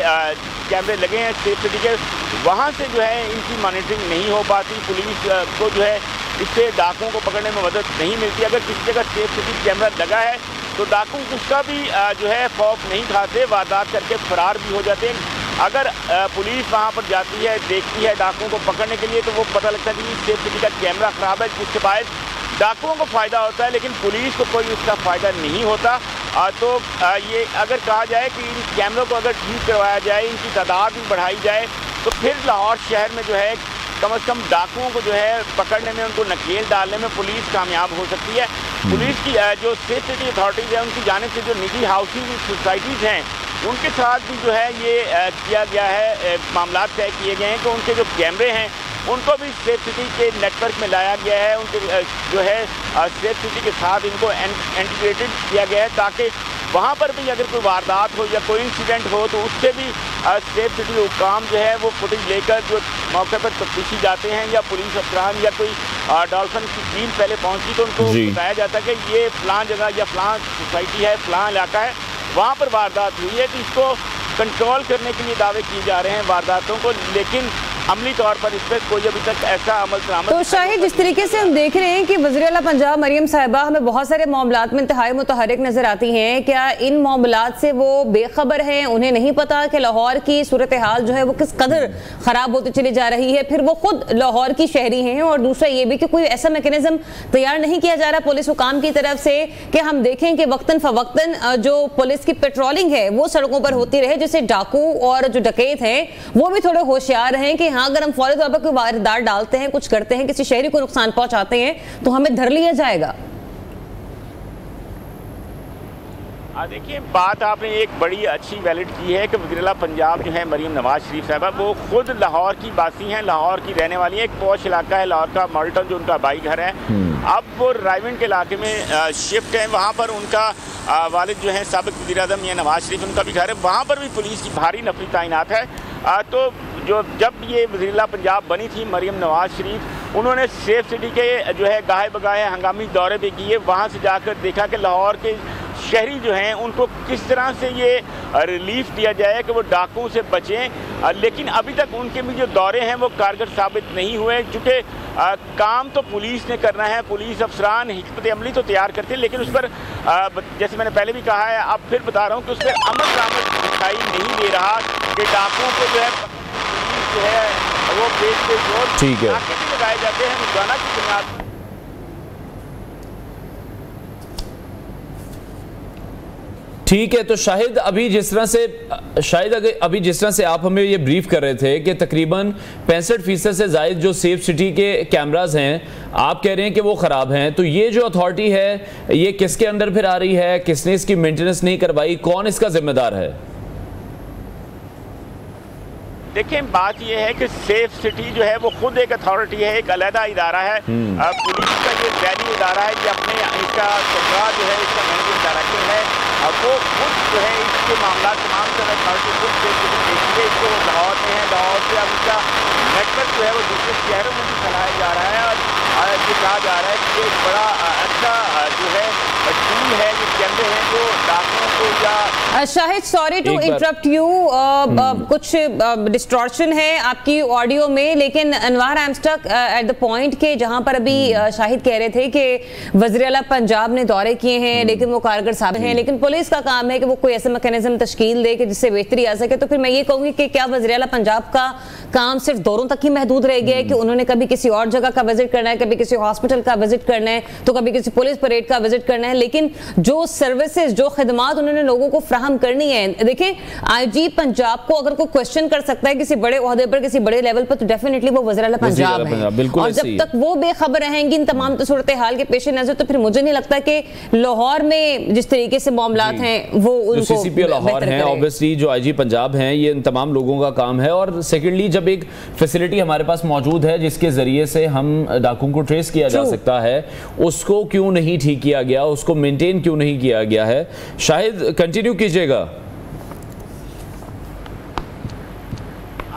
कैमरे लगे हैं सेफ सिटी के, वहाँ से जो है इनकी मॉनिटरिंग नहीं हो पाती। पुलिस को जो है इससे डाकुओं को पकड़ने में मदद नहीं मिलती। अगर किसी जगह सेफ सिटी कैमरा लगा है तो डाकू उसका भी जो है खौफ नहीं खाते, वारदात करके फरार भी हो जाते हैं। अगर पुलिस वहाँ पर जाती है, देखती है डाकुओं को पकड़ने के लिए, तो वो पता लगता है कि सेफ सिटी का कैमरा ख़राब है, जिसके बाद डाकुओं को फ़ायदा होता है लेकिन पुलिस को कोई उसका फ़ायदा नहीं होता। तो ये अगर कहा जाए कि इन कैमरों को अगर ठीक करवाया जाए, इनकी तादाद भी बढ़ाई जाए, तो फिर लाहौर शहर में जो है कम से कम डाकुओं को जो है पकड़ने में, उनको नकेल डालने में पुलिस कामयाब हो सकती है। पुलिस की जो सेफ सिटी अथॉरिटीज़ है उनकी जानिब से जो निजी हाउसिंग सोसाइटीज़ हैं उनके साथ भी जो है ये किया गया है, मामला तय किए गए हैं कि उनके जो कैमरे हैं उनको भी सेफ सिटी के नेटवर्क में लाया गया है, उनके जो है सेफ सिटी के साथ इनको इंटीग्रेटेड किया गया है, ताकि वहाँ पर भी अगर कोई वारदात हो या कोई इंसिडेंट हो तो उससे भी सेफ सिटी हुकाम जो है वो फुटेज लेकर जो मौके पर तफ्तीशी जाते हैं, या पुलिस अफसरान या कोई डॉल्फिन की टीम पहले पहुँची तो उनको बताया जाता है कि ये फ़लाँ जगह या फ़लाँ सोसाइटी है, फ़लाँ इलाका है, वहाँ पर वारदात हुई है। तो इसको कंट्रोल करने के लिए दावे किए जा रहे हैं वारदातों को, लेकिन अमली तौर पर इस पर कोई अभी तक ऐसा अमल दरामद। तो शाहिद, जिस तरीके से हम देख रहे हैं कि वज़ीर आला पंजाब मरियम साहिबा हमें बहुत सारे मामलात में इंतहाई मुतहरिक नजर आती हैं, क्या इन मामलात से वो बेखबर हैं, उन्हें नहीं पता कि लाहौर की सूरत हाल जो है वो किस कदर ख़राब होती चली जा रही है? फिर वो खुद लाहौर की शहरी हैं, और दूसरा ये भी कि कोई ऐसा मैकेनिज्म तैयार नहीं किया जा रहा पुलिस हुकाम की तरफ से कि हम देखें कि वक्तन फ़वक्तन जो पुलिस की पेट्रोलिंग है वो सड़कों पर होती रहे, जिससे डाकू और जो डकैत हैं वो भी थोड़े होशियार रहें कि हाँ, अगर हम फौरी तौर पर कोई वारदात डालते हैं, कुछ करते हैं, किसी शहरी को नुकसान पहुंचाते हैं तो हमें धर लिया जाएगा। देखिए, बात आपने एक बड़ी अच्छी वैलिड की है कि वज़ीर-ए-आला पंजाब जो है मरीम नवाज शरीफ साहबा, वो खुद लाहौर की वासी हैं, लाहौर की रहने वाली हैं। एक पॉश इलाका है लाहौर का, मॉडल जो उनका भाई घर है। अब वो रायविंड के इलाके में शिफ्ट हैं। वहाँ पर उनका वालिद जो है साबिक़ वज़ीर-ए-आज़म या नवाज शरीफ, उनका भी घर है। वहाँ पर भी पुलिस की भारी नफरी तैनात है। तो जब ये वज़ीर-ए-आला पंजाब बनी थी मरीम नवाज शरीफ, उन्होंने सेफ सिटी के जो है गाहे बगाहे हंगामी दौरे भी किए। वहाँ से जाकर देखा कि लाहौर के शहरी जो हैं उनको किस तरह से ये रिलीफ दिया जाए कि वो डाकुओं से बचें। लेकिन अभी तक उनके भी जो दौरे हैं वो कारगर साबित नहीं हुए, चूँकि काम तो पुलिस ने करना है। पुलिस अफसरान हिकमत अमली तो तैयार करते हैं, लेकिन उस पर जैसे मैंने पहले भी कहा है, अब फिर बता रहा हूँ कि उस पर अमल दरामद दिखाई नहीं दे रहा कि डाकुओं को जो है वो पेश पे जोर लगाए जाते हैं रोजाना की बुनियाद। ठीक है, तो शाहिद अभी जिस तरह से आप हमें ये ब्रीफ कर रहे थे कि तकरीबन 65% से ज़ायद जो सेफ सिटी के कैमरास हैं, आप कह रहे हैं कि वो ख़राब हैं, तो ये जो अथॉरिटी है ये किसके अंदर फिर आ रही है? किसने इसकी मेंटेनेंस नहीं करवाई? कौन इसका जिम्मेदार है? देखिए, बात यह है कि सेफ सिटी जो है वो खुद एक अथॉरिटी है, एक अलहदा इदारा है। पुलिस का ये वैली इदारा है, ये अपने इसका सरकार जो है, इसका मैनेजिंग डायरेक्टर है, वो खुद जो है इसके मामला तमाम तरह अथॉरिटी खुद सेफ सिटी देखती है। इसको लाहौर में है, लाहौर से अब इसका नेटवर्क जो है वो दूसरे शहरों में भी फैलाया जा रहा है। और ये कहा जा रहा है कि ये बड़ा अच्छा जो है टूल है, ये कैमरे हैं जो डाकुओं को या Shahid, sorry to interrupt you, कुछ डिस्टॉर्शन है आपकी ऑडियो में, लेकिन Anwar I am stuck at the point के जहां पर अभी शाहिद कह रहे थे कि वज़ीर-ए-आला पंजाब ने दौरे किए हैं लेकिन वो कारगर साबित हैं, लेकिन पुलिस का काम है कि वो कोई ऐसा मैकेनिज्म तश्कील दे कि जिससे बेहतरी आ सके। तो फिर मैं ये कहूँगी कि क्या वज़ीर-ए-आला पंजाब का काम सिर्फ दौरों तक ही महदूद रह गया है कि उन्होंने कभी किसी और जगह का विजिट करना है, कभी किसी हॉस्पिटल का विजिट करना है, तो कभी किसी पुलिस परेड का विजिट करना है, लेकिन जो सर्विसेज, जो खिदमात उन्होंने लोगों को फ्राहम करनी है। देखिए, आईजी पंजाब को अगर कोई क्वेश्चन कर सकता है किसी बड़े ओहदे पर, किसी बड़े लेवल पर, तो डेफिनेटली वो वज़ीर-ए-आला पंजाब है। और जब तक वो बेखबर रहेंगी इन तमाम सूरत हाल के पेश नजर, तो फिर मुझे नहीं लगता कि लाहौर में जिस तरीके से मामलात हैं वो उनको सीसीपी लाहौर हैं, ऑब्वियसली जो आईजी पंजाब हैं, ये इन तमाम लोगों का काम है। और सेकेंडली, जब एक फैसिलिटी हमारे पास मौजूद है जिसके जरिए से हम डाकुओं को ट्रेस किया जा सकता है, उसको क्यों नहीं ठीक किया गया, उसको मेंटेन क्यों नहीं किया गया है? शाहिद कंटिन्यू कीजिएगा।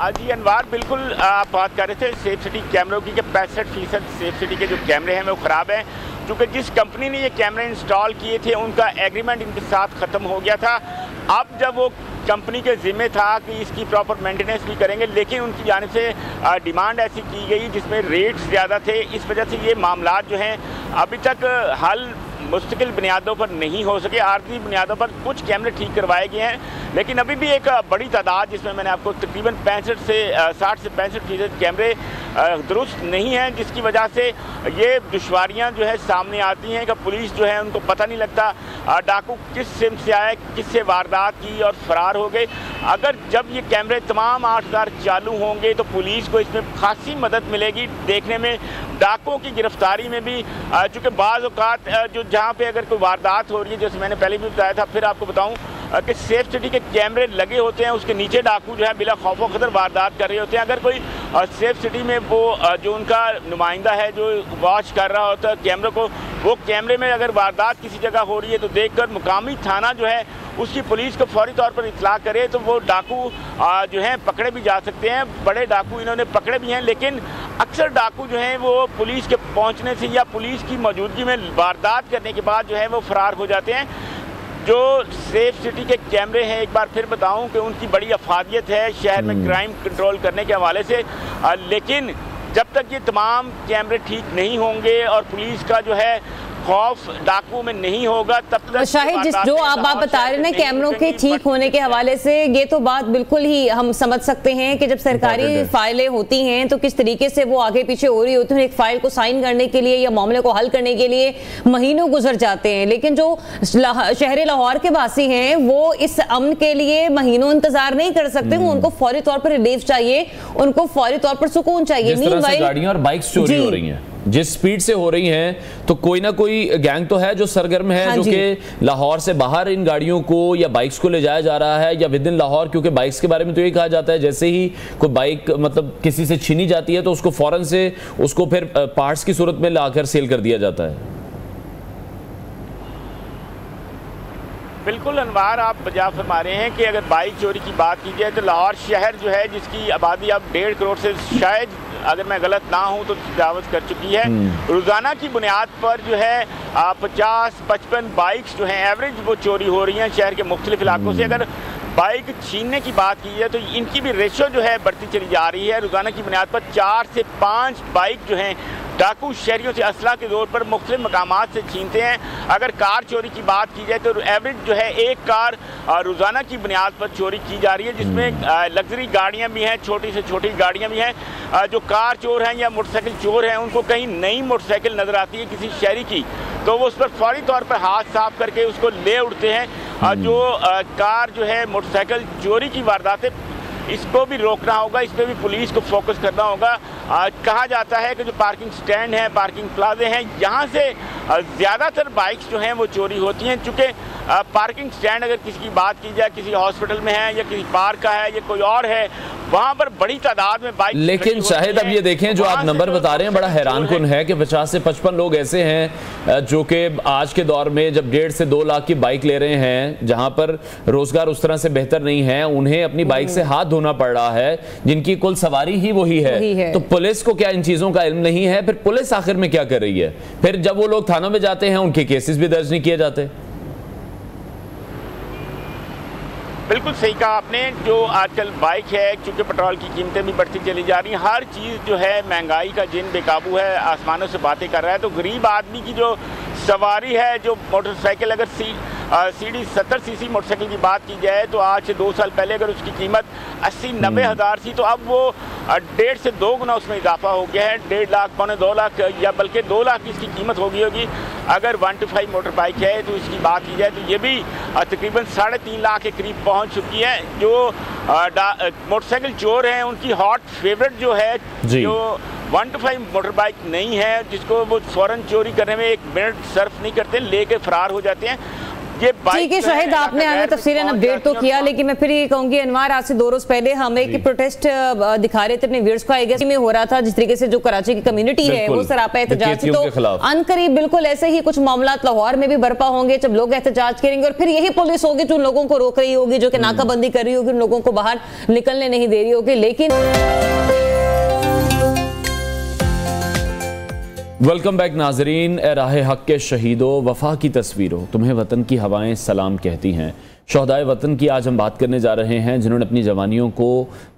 जी अनवार, बिल्कुल आप बात कर रहे थे सेफ सिटी कैमरों की कि 65% सेफ सिटी के जो कैमरे हैं वो ख़राब हैं, क्योंकि जिस कंपनी ने ये कैमरे इंस्टॉल किए थे उनका एग्रीमेंट इनके साथ ख़त्म हो गया था। अब जब वो कंपनी के ज़िम्मे था कि इसकी प्रॉपर मेंटेनेंस भी करेंगे, लेकिन उनकी जानिब से डिमांड ऐसी की गई जिसमें रेट्स ज़्यादा थे। इस वजह से ये मामलात जो हैं अभी तक हल मुस्तकिल बुनियादों पर नहीं हो सके। आर्थिक बुनियादों पर कुछ कैमरे ठीक करवाए गए हैं, लेकिन अभी भी एक बड़ी तादाद, जिसमें मैंने आपको तकरीबन 60 से 65% कैमरे दुरुस्त नहीं हैं, जिसकी वजह से ये दुश्वारियां जो है सामने आती हैं कि पुलिस जो है उनको पता नहीं लगता डाकू किस सिम से आए, किससे वारदात की और फरार हो गए। अगर जब ये कैमरे तमाम 8000 चालू होंगे तो पुलिस को इसमें खासी मदद मिलेगी देखने में, डाकुओं की गिरफ्तारी में भी। चूँकि बाज़ औक़ात जो जहाँ पे अगर कोई वारदात हो रही है, जैसे मैंने पहले भी बताया था, फिर आपको बताऊँ कि सेफ सिटी के कैमरे लगे होते हैं, उसके नीचे डाकू जो है बिला खौफ व खतर वारदात कर रहे होते हैं। अगर कोई सेफ सिटी में वो जो उनका नुमाइंदा है जो वॉच कर रहा होता है कैमरे को, वो कैमरे में अगर वारदात किसी जगह हो रही है तो देखकर मुकामी थाना जो है उसकी पुलिस को फौरी तौर पर इत्तला करे तो वो डाकू जो हैं पकड़े भी जा सकते हैं। बड़े डाकू इन्होंने पकड़े भी हैं, लेकिन अक्सर डाकू जो हैं वो पुलिस के पहुंचने से या पुलिस की मौजूदगी में वारदात करने के बाद जो है वो फरार हो जाते हैं। जो सेफ सिटी के कैमरे हैं, एक बार फिर बताऊं कि उनकी बड़ी अफादियत है शहर में क्राइम कंट्रोल करने के हवाले से, लेकिन जब तक ये तमाम कैमरे ठीक नहीं होंगे और पुलिस का जो है खौफ डाकू में नहीं होगा तब तक। शाहिद, जो आप बात बता रहे हैं ना कैमरों के ठीक होने के हवाले से, ये तो बात बिल्कुल ही हम समझ सकते हैं कि जब सरकारी फाइलें होती हैं तो किस तरीके से वो आगे पीछे हो रही होती हैं। एक फाइल को साइन करने के लिए या मामले को हल करने के लिए महीनों गुजर जाते हैं, लेकिन जो शहर लाहौर के वासी हैं वो इस अमन के लिए महीनों इंतजार नहीं कर सकते। उनको फौरी तौर पर रिलीफ चाहिए, उनको फौरी तौर पर सुकून चाहिए। गाड़ियां और बाइक्स चोरी हो रही हैं। जिस स्पीड से हो रही हैं, तो कोई ना कोई गैंग तो है जो सरगर्म है, जो कि लाहौर से बाहर इन गाड़ियों को या बाइक्स को ले जाया जा रहा है, या विद इन लाहौर, क्योंकि बाइक्स के बारे में तो ये कहा जाता है जैसे ही कोई बाइक मतलब किसी से छीनी जाती है तो उसको फौरन से उसको फिर पार्ट्स की सूरत में लाकर सेल कर दिया जाता है। बिल्कुल अनवार, आप बजा फरमा रहे हैं कि अगर बाइक चोरी की बात की जाए तो लाहौर शहर जो है, जिसकी आबादी अब 1.5 करोड़ से शायद, अगर मैं गलत ना हूं तो तजावुज़ कर चुकी है, रोज़ाना की बुनियाद पर जो है 50-55 बाइक्स जो हैं एवरेज वो चोरी हो रही हैं शहर के मुख्तलिफ इलाकों से। अगर बाइक छीनने की बात की जाए तो इनकी भी रेशो जो है बढ़ती चली जा रही है। रोज़ाना की बुनियाद पर 4 से 5 बाइक जो हैं डाकू शहरियों से असला के तौर पर मुख्तलिफ मकामात से छीनते हैं। अगर कार चोरी की बात की जाए तो एवरेज जो है एक कार रोज़ाना की बुनियाद पर चोरी की जा रही है, जिसमें लग्जरी गाड़ियां भी हैं, छोटी से छोटी गाड़ियां भी हैं। जो कार चोर हैं या मोटरसाइकिल चोर हैं, उनको कहीं नई मोटरसाइकिल नज़र आती है किसी शहरी की, तो वो उस पर फौरी तौर पर हाथ साफ करके उसको ले उड़ते हैं। जो कार जो है मोटरसाइकिल चोरी की वारदातें, इसको भी रोकना होगा, इस पर भी पुलिस को फोकस करना होगा। कहा जाता है कि जो पार्किंग स्टैंड हैं, पार्किंग प्लाजे हैं, यहाँ से ज़्यादातर बाइक्स जो हैं वो चोरी होती हैं। चूँकि पार्किंग स्टैंड अगर किसी की बात की जाए, किसी हॉस्पिटल में है या किसी पार्क का है या कोई और है, वहाँ पर बड़ी तादाद में बाइक। लेकिन शाहिद अब ये देखें जो आप नंबर बता रहे हैं बड़ा हैरानकुन है कि 50 से 55 लोग ऐसे हैं जो कि आज के दौर में जब 1.5 से 2 लाख की बाइक ले रहे हैं, जहां पर रोजगार उस तरह से बेहतर नहीं है, उन्हें अपनी बाइक से हाथ धोना पड़ रहा है, जिनकी कुल सवारी ही वही है। तो पुलिस को क्या इन चीजों का इल्म नहीं है? फिर पुलिस आखिर में क्या कर रही है? फिर जब वो लोग थानों में जाते हैं उनके केसेस भी दर्ज नहीं किए जाते। बिल्कुल सही कहा आपने। जो आजकल बाइक है, क्योंकि पेट्रोल की कीमतें भी बढ़ती चली जा रही हैं, हर चीज़ जो है महंगाई का जिन बेकाबू है, आसमानों से बातें कर रहा है। तो गरीब आदमी की जो सवारी है, जो मोटरसाइकिल, अगर सीडी 70 सीसी मोटरसाइकिल की बात की जाए तो आज से 2 साल पहले अगर उसकी कीमत 80-90 हज़ार थी, तो अब वो 1.5 से 2 गुना उसमें इजाफा हो गया है। 1.5 लाख, 2 लाख या बल्कि 2 लाख की इसकी कीमत हो गई होगी। अगर 125 मोटर बाइक है तो इसकी बात की जाए तो ये भी तकरीबन 3.5 लाख के करीब पहुंच चुकी है। जो मोटरसाइकिल चोर हैं उनकी हॉट फेवरेट जो है, जो 125 मोटर बाइक नहीं है, जिसको वो फौरन चोरी करने में 1 मिनट सर्फ नहीं करते, लेके फरार हो जाते हैं। ठीक है शाहिद, आपने हमें तफसीलन अपडेट तो किया, लेकिन मैं फिर ये कहूंगी अनवार, आज से 2 रोज पहले हम एक प्रोटेस्ट दिखा रहे थे अपने व्यूअर्स को, आई गेस में हो रहा था, जिस तरीके से जो कराची की कम्युनिटी है वो सरापा एहतजाज थी। तो अनकरीब बिल्कुल ऐसे ही कुछ मामला लाहौर में भी बर्पा होंगे जब लोग एहतजाज करेंगे, और फिर यही पुलिस होगी जो लोगों को रोक रही होगी, जो कि नाकाबंदी कर रही होगी, उन लोगों को बाहर निकलने नहीं दे रही होगी। लेकिन वेलकम बैक नाजरीन। ए राह हक के शहीदों, वफा की तस्वीरों, तुम्हें वतन की हवाएं सलाम कहती हैं। शोहदाए वतन की आज हम बात करने जा रहे हैं, जिन्होंने अपनी जवानियों को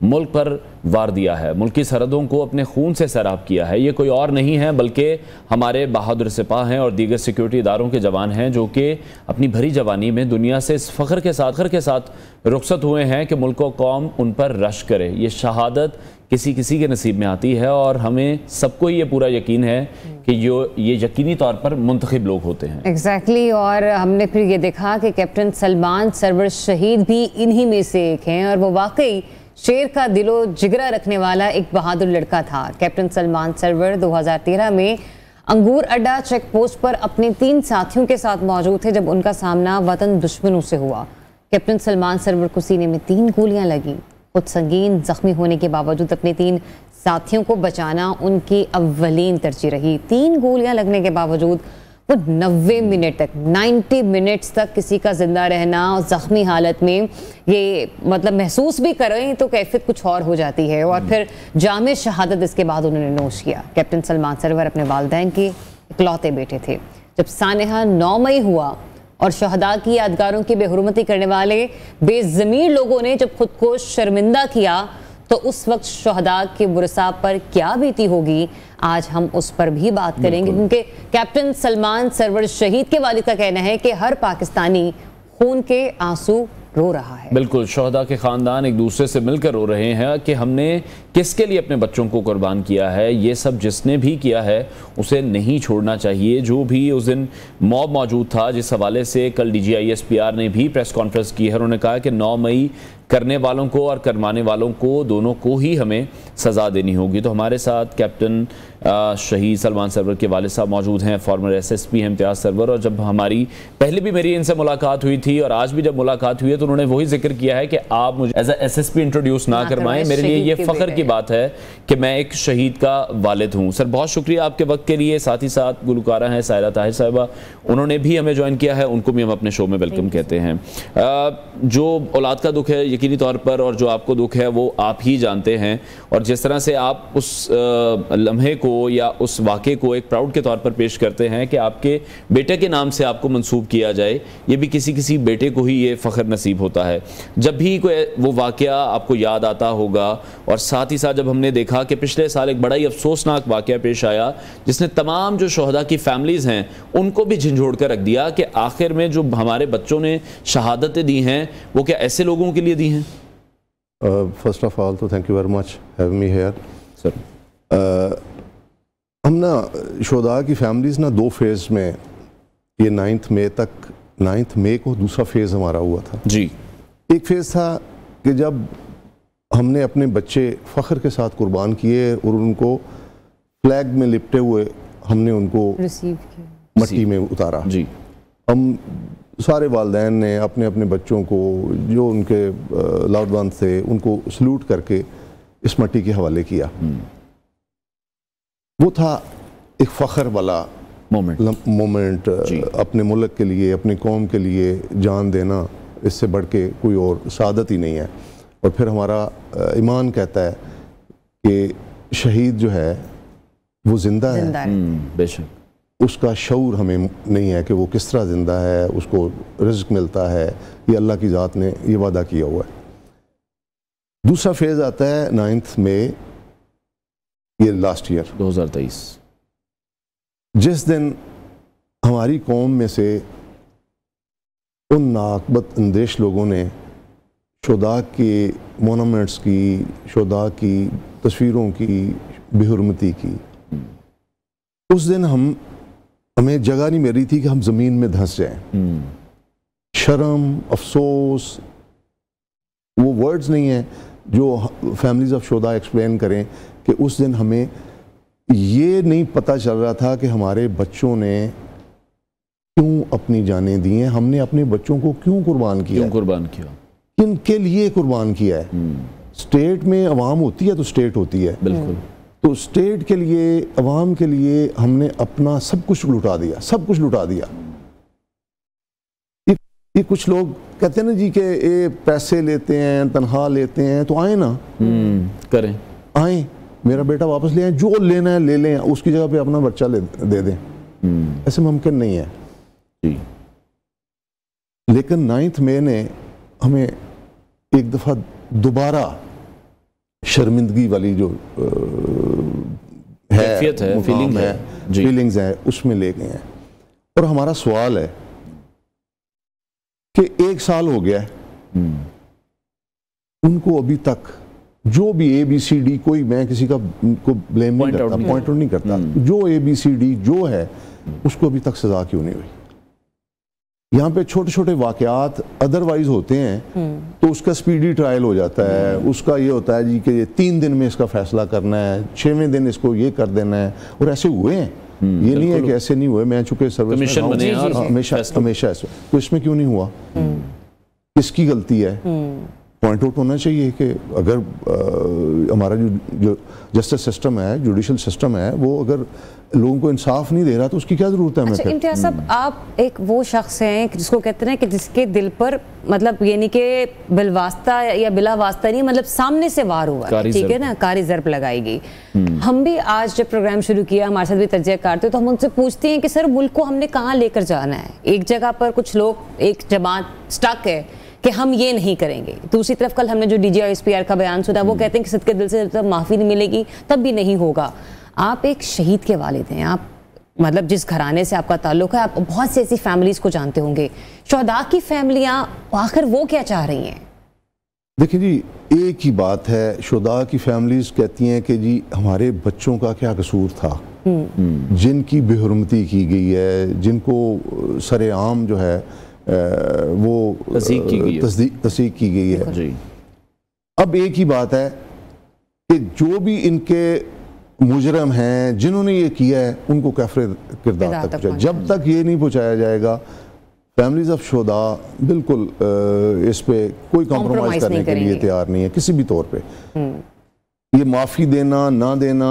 मुल्क पर वार दिया है, मुल्क की सरहदों को अपने खून से सैराब किया है। ये कोई और नहीं है बल्कि हमारे बहादुर सिपाह हैं और दीगर सिक्योरिटी इदारों के जवान हैं, जो कि अपनी भरी जवानी में दुनिया से इस फ़ख्र के साथ रुखसत हुए हैं कि मुल्क व कौम उन पर रश करे। ये शहादत किसी किसी के नसीब में आती है, और हमें सबको ये पूरा यकीन है कि ये यकीनी तौर पर मुंतखब लोग होते हैं। एग्जैक्टली और हमने फिर ये देखा कि कैप्टन सलमान सरवर शहीद भी इन्हीं में से एक हैं, और वो वाकई शेर का दिलो जिगरा रखने वाला एक बहादुर लड़का था। कैप्टन सलमान सरवर 2013 में अंगूर अड्डा चेक पोस्ट पर अपने 3 साथियों के साथ मौजूद थे जब उनका सामना वतन दुश्मनों से हुआ। कैप्टन सलमान सरवर को सीने में 3 गोलियां लगी। खुद संगीन जख्मी होने के बावजूद अपने 3 साथियों को बचाना उनकी अव्वलीन तरजीह रही। 3 गोलियां लगने के बावजूद वो 90 मिनट तक 90 मिनट्स तक किसी का जिंदा रहना और जख्मी हालत में ये मतलब महसूस भी करें तो कैफियत कुछ और हो जाती है। और फिर जामे शहादत इसके बाद उन्होंने नोश किया। कैप्टन सलमान सरवर अपने वालिदैन के इकलौते बेटे थे। जब सानहा 9 मई हुआ और शहदा की यादगारों की बेहुरमती करने वाले बेज़मीर लोगों ने जब खुद को शर्मिंदा किया, तो उस वक्त शहदा के बुरसा पर क्या बीती होगी, आज हम उस पर भी बात करेंगे। क्योंकि कैप्टन सलमान सरवर शहीद के वालिद का कहना है कि हर पाकिस्तानी खून के आंसू रो रहा है। बिल्कुल, शहदा के खानदान एक दूसरे से मिलकर रो रहे हैं कि हमने किसके लिए अपने बच्चों को कुर्बान किया है। ये सब जिसने भी किया है उसे नहीं छोड़ना चाहिए। जो भी उस दिन मॉब मौजूद था, जिस हवाले से कल DGISPR ने भी प्रेस कॉन्फ्रेंस की है, उन्होंने कहा कि 9 मई करने वालों को और करवाने वालों को दोनों को ही हमें सज़ा देनी होगी। तो हमारे साथ कैप्टन शहीद सलमान सरवर के वालिद साहब मौजूद हैं, फॉर्मर SSP हैं इम्तियाज़ सरवर। और जब हमारी पहले भी मेरी इनसे मुलाकात हुई थी और आज भी जब मुलाकात हुई है तो उन्होंने वही जिक्र किया है कि आप मुझे एज ए SSP इंट्रोड्यूस ना करवाएं। मेरे लिए ये फ़ख्र की बात है कि मैं एक शहीद का वालिद हूँ। सर बहुत शुक्रिया आपके वक्त के लिए। साथ ही साथ गुलकारा हैं सायरा ताहिर साहिबा, उन्होंने भी हमें ज्वाइन किया है, उनको भी हम अपने शो में वेलकम कहते हैं। जो औलाद का दुख है यकीनी तौर पर, और जो आपको दुख है वो आप ही जानते हैं, और जिस तरह से आप उस लम्हे को या उस वाक़े को एक प्राउड के तौर पर पेश करते हैं कि आपके बेटे के नाम से आपको मंसूब किया जाए, ये भी किसी बेटे को ही ये फ़ख्र नसीब होता है। जब भी कोई वो वाक़या आपको याद आता होगा, और साथ ही साथ जब हमने देखा कि पिछले साल एक बड़ा ही अफसोसनाक वाक़या पेश आया जिसने तमाम जो शोहदा की फैमिलीज़ हैं उनको भी झंझोड़ कर रख दिया कि आखिर में जो हमारे बच्चों ने शहादतें दी हैं वो क्या ऐसे लोगों के लिए दी हैं? फर्स्ट ऑफ ऑल तो thank you very much having me here sir. हम ना शोहदा की फैमिलीज़ ना 2 फेज़ में, ये 9 मई को दूसरा फेज़ हमारा हुआ था जी। एक फेज़ था कि जब हमने अपने बच्चे फ़ख्र के साथ कुर्बान किए और उनको फ्लैग में लिपटे हुए हमने उनको रिसीव किया, मट्टी में उतारा जी। हम सारे वालिदैन ने अपने अपने बच्चों को जो उनके लाउड वन थे उनको सल्यूट करके इस मट्टी के हवाले किया। वो था एक फ़ख्र वाला मोमेंट अपने मुल्क के लिए, अपनी कौम के लिए जान देना, इससे बढ़ के कोई और सादत ही नहीं है। और फिर हमारा ईमान कहता है कि शहीद जो है वो जिंदा है, बेशक उसका शऊर हमें नहीं है कि वो किस तरह ज़िंदा है, उसको रिज़्क़ मिलता है, ये अल्लाह की ज़ात ने ये वादा किया हुआ है। दूसरा फेज़ आता है 9 मई, ये लास्ट ईयर 2023, जिस दिन हमारी कौम में से उन नाकबत अंदेश लोगों ने शुहदा के मोनूमेंट्स की, शुहदा की तस्वीरों की बेहुरमती की। उस दिन हमें जगह नहीं मिल रही थी कि हम ज़मीन में धंस जाएं। शर्म, अफसोस, वो वर्ड्स नहीं हैं जो फैमिलीज़ ऑफ शुहदा एक्सप्लेन करें कि उस दिन हमें ये नहीं पता चल रहा था कि हमारे बच्चों ने क्यों अपनी जानें दी हैं, हमने अपने बच्चों को क्यों कुर्बान किया, किनके लिए कुर्बान किया है। स्टेट में अवाम होती है तो स्टेट होती है, बिल्कुल, तो स्टेट के लिए, अवाम के लिए हमने अपना सब कुछ लुटा दिया, सब कुछ लुटा दिया। ये कुछ लोग कहते हैं ना जी कि ये पैसे लेते हैं, तनख्वाह लेते हैं, तो आए ना, करें, आए, मेरा बेटा वापस ले आए, जो लेना है ले लें, उसकी जगह पे अपना बच्चा दे दें। ऐसे मुमकिन नहीं है जी। लेकिन 9 मई ने हमें एक दफ़ा दोबारा शर्मिंदगी वाली जो है, फीलिंग्स है, उसमें ले गए हैं। और हमारा सवाल है कि 1 साल हो गया है, उनको अभी तक जो भी ABCD, कोई, मैं किसी का को ब्लेम नहीं करता, पॉइंट आउट नहीं करता, जो ABCD जो है उसको अभी तक सजा क्यों नहीं हुई। यहाँ पे छोटे छोटे वाकयात अदरवाइज होते हैं तो उसका स्पीडी ट्रायल हो जाता है, उसका ये होता है जी कि ये 3 दिन में इसका फैसला करना है, 6वें दिन इसको ये कर देना है, और ऐसे हुए हैं। ये नहीं है कि ऐसे नहीं हुए, मैं चूंकि सर्विस हमेशा ऐसे, तो इसमें क्यों नहीं हुआ, किसकी गलती है? पॉइंट आउट होना चाहिए कि अगर हमारा जो जस्टिस सिस्टम है, जुडिशल सिस्टम है, वो अगर लोगों को इंसाफ नहीं दे रहा तो उसकी क्या जरूरत है हमें? अच्छा इम्तियाज़ साहब, आप एक वो शख्स हैं जिसको कहते हैं कि जिसके दिल पर मतलब ये नहीं कि बिलवास्ता या बिला वास्ता नहीं, मतलब सामने से वार हुआ है, ठीक है ना, कारी ज़र्ब लगाई गई। हम भी आज जब प्रोग्राम शुरू किया, हमारे साथ भी तजज़िया करते तो हम उनसे पूछते हैं कि सर मुल्क को हमने कहाँ लेकर जाना है। एक जगह पर कुछ लोग, एक जमात स्टक है कि हम ये नहीं करेंगे, दूसरी तरफ कल हमने जो DGI/SPR का बयान सुना, वो कहते हैं कि सदके दिल से जब माफ़ी नहीं मिलेगी तब भी नहीं होगा। आप एक शहीद के वालिद हैं, आप मतलब जिस घराने से आपका ताल्लुक है, आप बहुत सी ऐसी फैमिलीज़ को जानते होंगे, शुहदा की फैमिलियाँ आखिर वो क्या चाह रही हैं? देखिए जी, एक ही बात है, शुहदा की फैमिलीज़ कहती हैं कि जी हमारे बच्चों का क्या कसूर था, जिनकी बेहुरमती की गई है, जिनको सरेआम जो है वो तस्दीक की गई है। अब एक ही बात है कि जो भी इनके मुजरम हैं, जिन्होंने ये किया है, उनको कैफरे किरदार तक पहुँचाए। जब तक ये नहीं पहुँचाया जाएगा, फैमिलीज ऑफ शुहदा बिल्कुल इस पे कोई कॉम्प्रोमाइज़ करने के लिए तैयार नहीं है किसी भी तौर पे। ये माफ़ी देना ना देना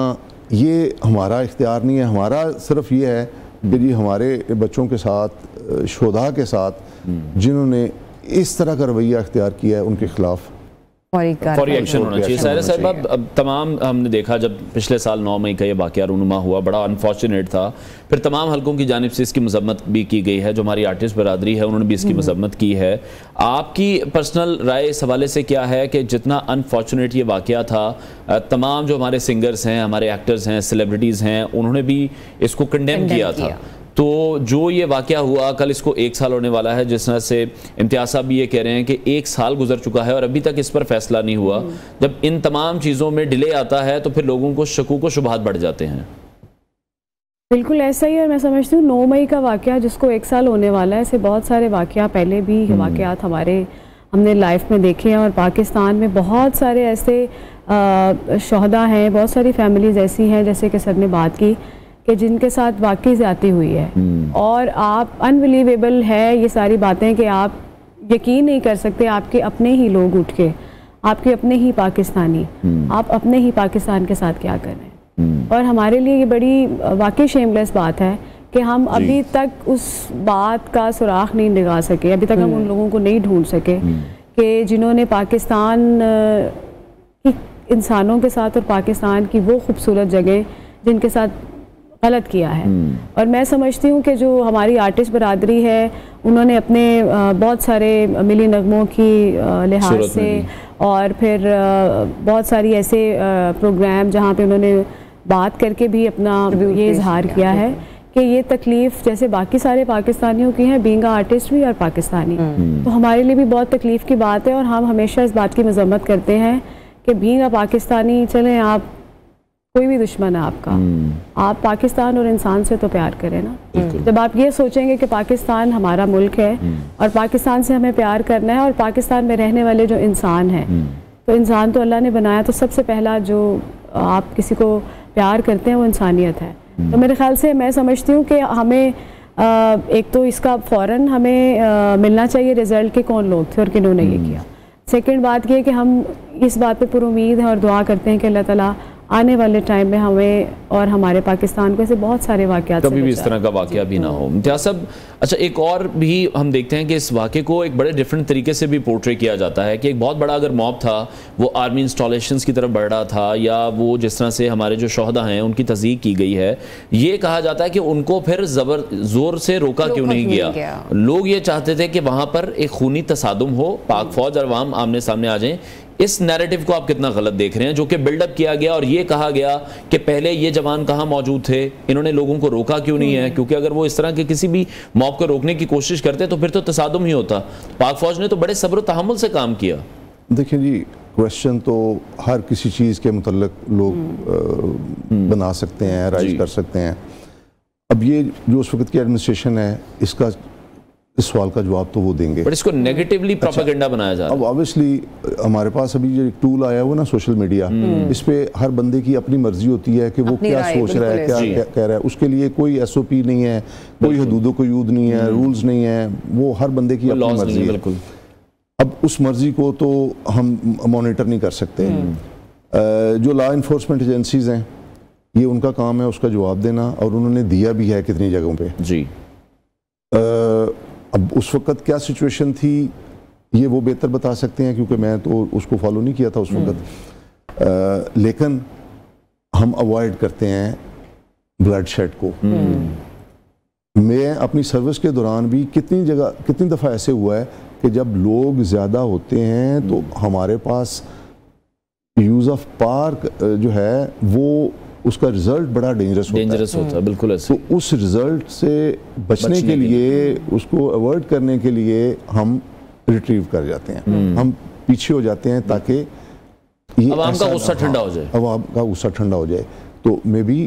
ये हमारा इख्तियार नहीं है। हमारा सिर्फ ये है कि जी हमारे बच्चों के साथ, शुहदा के साथ जिन्होंने इस तरह का रवैया इख्तियार किया है, उनके खिलाफ फौरी एक्शन होना चाहिए। साहिरा साहिबा, अब तमाम हमने देखा जब पिछले साल 9 मई का ये वाक़या रूनुमा हुआ, बड़ा अनफॉर्चुनेट था। फिर तमाम हलकों की जानिब से इसकी मजम्मत भी की गई है, जो हमारी आर्टिस्ट बरादरी है उन्होंने भी इसकी मजम्मत की है। आपकी पर्सनल राय इस हवाले से क्या है कि जितना अनफॉर्चुनेट ये वाक़या था, तमाम जो हमारे सिंगर्स हैं, हमारे एक्टर्स हैं, सेलिब्रिटीज़ हैं, उन्होंने भी इसको कंडेम किया था। तो जो ये वाक़या हुआ, कल इसको 1 साल होने वाला है, जिस तरह से इम्तियाज़ साहब भी ये कह रहे हैं कि 1 साल गुजर चुका है और अभी तक इस पर फैसला नहीं हुआ। जब इन तमाम चीज़ों में डिले आता है तो फिर लोगों को शकूक व शुबहात बढ़ जाते हैं। बिल्कुल ऐसा ही है। मैं समझती हूँ 9 मई का वाक़या जिसको 1 साल होने वाला है, ऐसे बहुत सारे वाक़या पहले भी वाक़यात हमारे हमने लाइफ में देखे हैं, और पाकिस्तान में बहुत सारे ऐसे शुहदा हैं, बहुत सारी फैमिलीज़ ऐसी हैं जैसे कि सर ने बात की कि जिनके साथ वाकई ज़्यादती हुई है। और आप अनबिलीवेबल है ये सारी बातें कि आप यकीन नहीं कर सकते, आपके अपने ही लोग उठ के, आपके अपने ही पाकिस्तानी, आप अपने ही पाकिस्तान के साथ क्या कर रहे हैं। और हमारे लिए ये बड़ी वाकई शेमलेस बात है कि हम अभी तक उस बात का सुराख नहीं लगा सके, अभी तक हम उन लोगों को नहीं ढूंढ सके कि जिन्होंने पाकिस्तान की इंसानों के साथ और पाकिस्तान की वो खूबसूरत जगह जिनके साथ गलत किया है। और मैं समझती हूँ कि जो हमारी आर्टिस्ट बरादरी है, उन्होंने अपने बहुत सारे मिली नगमों की लिहाज से, और फिर बहुत सारी ऐसे प्रोग्राम जहाँ पे उन्होंने बात करके भी अपना ये इजहार किया है कि ये तकलीफ़ जैसे बाकी सारे पाकिस्तानियों की है, बीइंग आर्टिस्ट भी और पाकिस्तानी, तो हमारे लिए भी बहुत तकलीफ़ की बात है। और हम हमेशा इस बात की मजम्मत करते हैं कि बीइंग पाकिस्तानी, चलें आप कोई भी दुश्मन है आपका, आप पाकिस्तान और इंसान से तो प्यार करें ना। जब आप ये सोचेंगे कि पाकिस्तान हमारा मुल्क है और पाकिस्तान से हमें प्यार करना है, और पाकिस्तान में रहने वाले जो इंसान हैं, तो इंसान तो अल्लाह ने बनाया, तो सबसे पहला जो आप किसी को प्यार करते हैं वो इंसानियत है। तो मेरे ख्याल से मैं समझती हूँ कि हमें एक तो इसका फ़ौरन हमें मिलना चाहिए रिज़ल्ट के कौन लोग थे और किन्होंने ये किया। सेकंड बात ये कि हम इस बात पे पुरुमीद हैं और दुआ करते हैं कि अल्लाह ताला आने वाले टाइम में हमें और हमारे पाकिस्तान को ऐसे बहुत सारे वाक़यात कभी भी इस तरह का वाक़या भी ना हो। इम्तियाज़ साहब, अच्छा एक और भी हम देखते हैं कि इस वाक़े को एक बड़े डिफरेंट तरीके से भी पोर्ट्रे किया जाता है कि एक बहुत बड़ा अगर मॉब था, वो आर्मी इंस्टॉलेशंस की तरफ बढ़ रहा था, या वो जिस तरह से हमारे जो शोहदा हैं उनकी तस्दीक की गई है, ये कहा जाता है कि उनको फिर ज़ोर से रोका क्यों नहीं गया। लोग ये चाहते थे कि वहाँ पर एक खूनी तसादुम हो, पाक फौज और अवाम आमने सामने आ जाएं। इस नैरेटिव को आप कितना गलत देख रहे हैं, जो कि बिल्डअप किया गया और ये कहा गया कि पहले ये जवान कहाँ मौजूद थे, इन्होंने लोगों को रोका क्यों नहीं है, क्योंकि अगर वो इस तरह के किसी भी मॉब को रोकने की कोशिश करते तो फिर तो तसादुम ही होता। पाक फौज ने तो बड़े सब्र तहम्मुल से काम किया। देखिए जी, क्वेश्चन तो हर किसी चीज़ के मुतल्लिक लोग बना सकते हैं, राइज कर सकते हैं। अब ये जो उस वक्त की एडमिनिस्ट्रेशन है, इसका इस सवाल का जवाब तो वो देंगे, पर इसको नेगेटिवली प्रोपेगेंडा बनाया जा रहा है। अब ऑब्वियसली हमारे पास अभी जो टूल आया हुआ ना सोशल मीडिया, इस पे हर बंदे की अपनी मर्जी होती है कि वो क्या सोच रहा है, क्या कह रहा है। उसके लिए कोई SOP नहीं है, कोई हदूदो क़यूद नहीं है, रूल्स नहीं है, वो हर बंदे की अपनी मर्जी है। अब उस मर्जी को तो हम मॉनिटर नहीं कर सकते। जो लॉ इन्फोर्समेंट एजेंसीज हैं, ये उनका काम है उसका जवाब देना, और उन्होंने दिया भी है कितनी जगहों पे जी। अब उस वक्त क्या सिचुएशन थी ये वो बेहतर बता सकते हैं, क्योंकि मैं तो उसको फॉलो नहीं किया था उस वक्त। लेकिन हम अवॉइड करते हैं ब्लड शेड को। मैं अपनी सर्विस के दौरान भी कितनी दफ़ा ऐसे हुआ है कि जब लोग ज़्यादा होते हैं तो हमारे पास यूज़ ऑफ पावर जो है वो उसका रिजल्ट बड़ा डेंजरस होता है। बिल्कुल ऐसे। तो उस रिजल्ट से बचने के लिए, उसको अवॉइड करने के लिए हम रिट्रीव कर जाते हैं, हम पीछे हो जाते हैं ताकि ये अवाम का गुस्सा ठंडा हो जाए, अवाम का गुस्सा ठंडा हो जाए। तो मे भी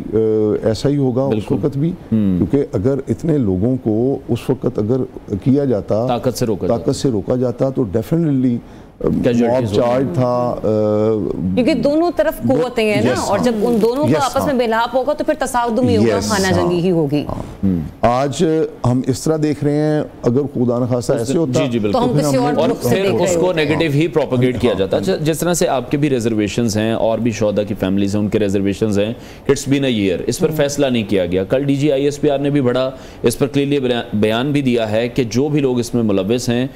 ऐसा ही होगा उस वक्त भी, क्योंकि अगर इतने लोगों को उस वक्त अगर किया जाता, ताकत से रोका जाता तो डेफिनेटली मॉब चार्ज था, क्योंकि दोनों तरफ कुव्वतें हैं ना, और जब उन दोनों का आपस में मिलाप होगा तो फिर तसादुम ही होगा, खाना जंगी ही होगी। आज हम इस तरह देख रहे हैं, अगर खुदा न खासा ऐसे होता तो हम किसी और फिर उसको नेगेटिव ही प्रोपेगेट किया जाता है। जिस तरह से आपके भी रिजर्वेशंस हैं और भी शोहदा की फैमिलीज हैं, उनके रिजर्वेशंस हैं, इट्स बीन अ ईयर, इस पर फैसला नहीं किया गया। कल डीजी ISPR ने भी बड़ा इस पर क्लियरली बयान भी दिया है कि जो भी लोग इसमें मुलव्विस हैं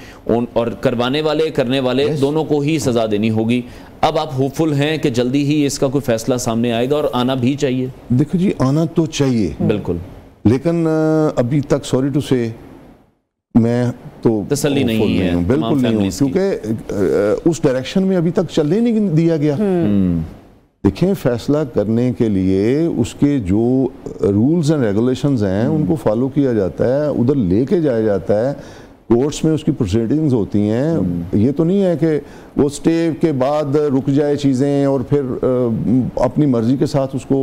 और करवाने वाले करने वाले दोनों को ही सजा देनी होगी। अब आप होपफुल हैं कि जल्दी ही इसका कोई फैसला सामने आएगा, और आना भी चाहिए? देखो जी, आना तो चाहिए बिल्कुल, लेकिन अभी तक सॉरी टू से मैं तो तसल्ली नहीं है, बिल्कुल नहीं हूँ, क्योंकि उस डायरेक्शन में अभी तक चलने नहीं दिया गया। देखें, फैसला करने के लिए उसके जो रूल्स एंड रेगुलेशंस हैं उनको फॉलो किया जाता है, उधर लेके जाया जाता है, कोर्ट्स में उसकी प्रोसीडिंग्स होती हैं। ये तो नहीं है कि वो स्टे के बाद रुक जाए चीज़ें और फिर अपनी मर्जी के साथ उसको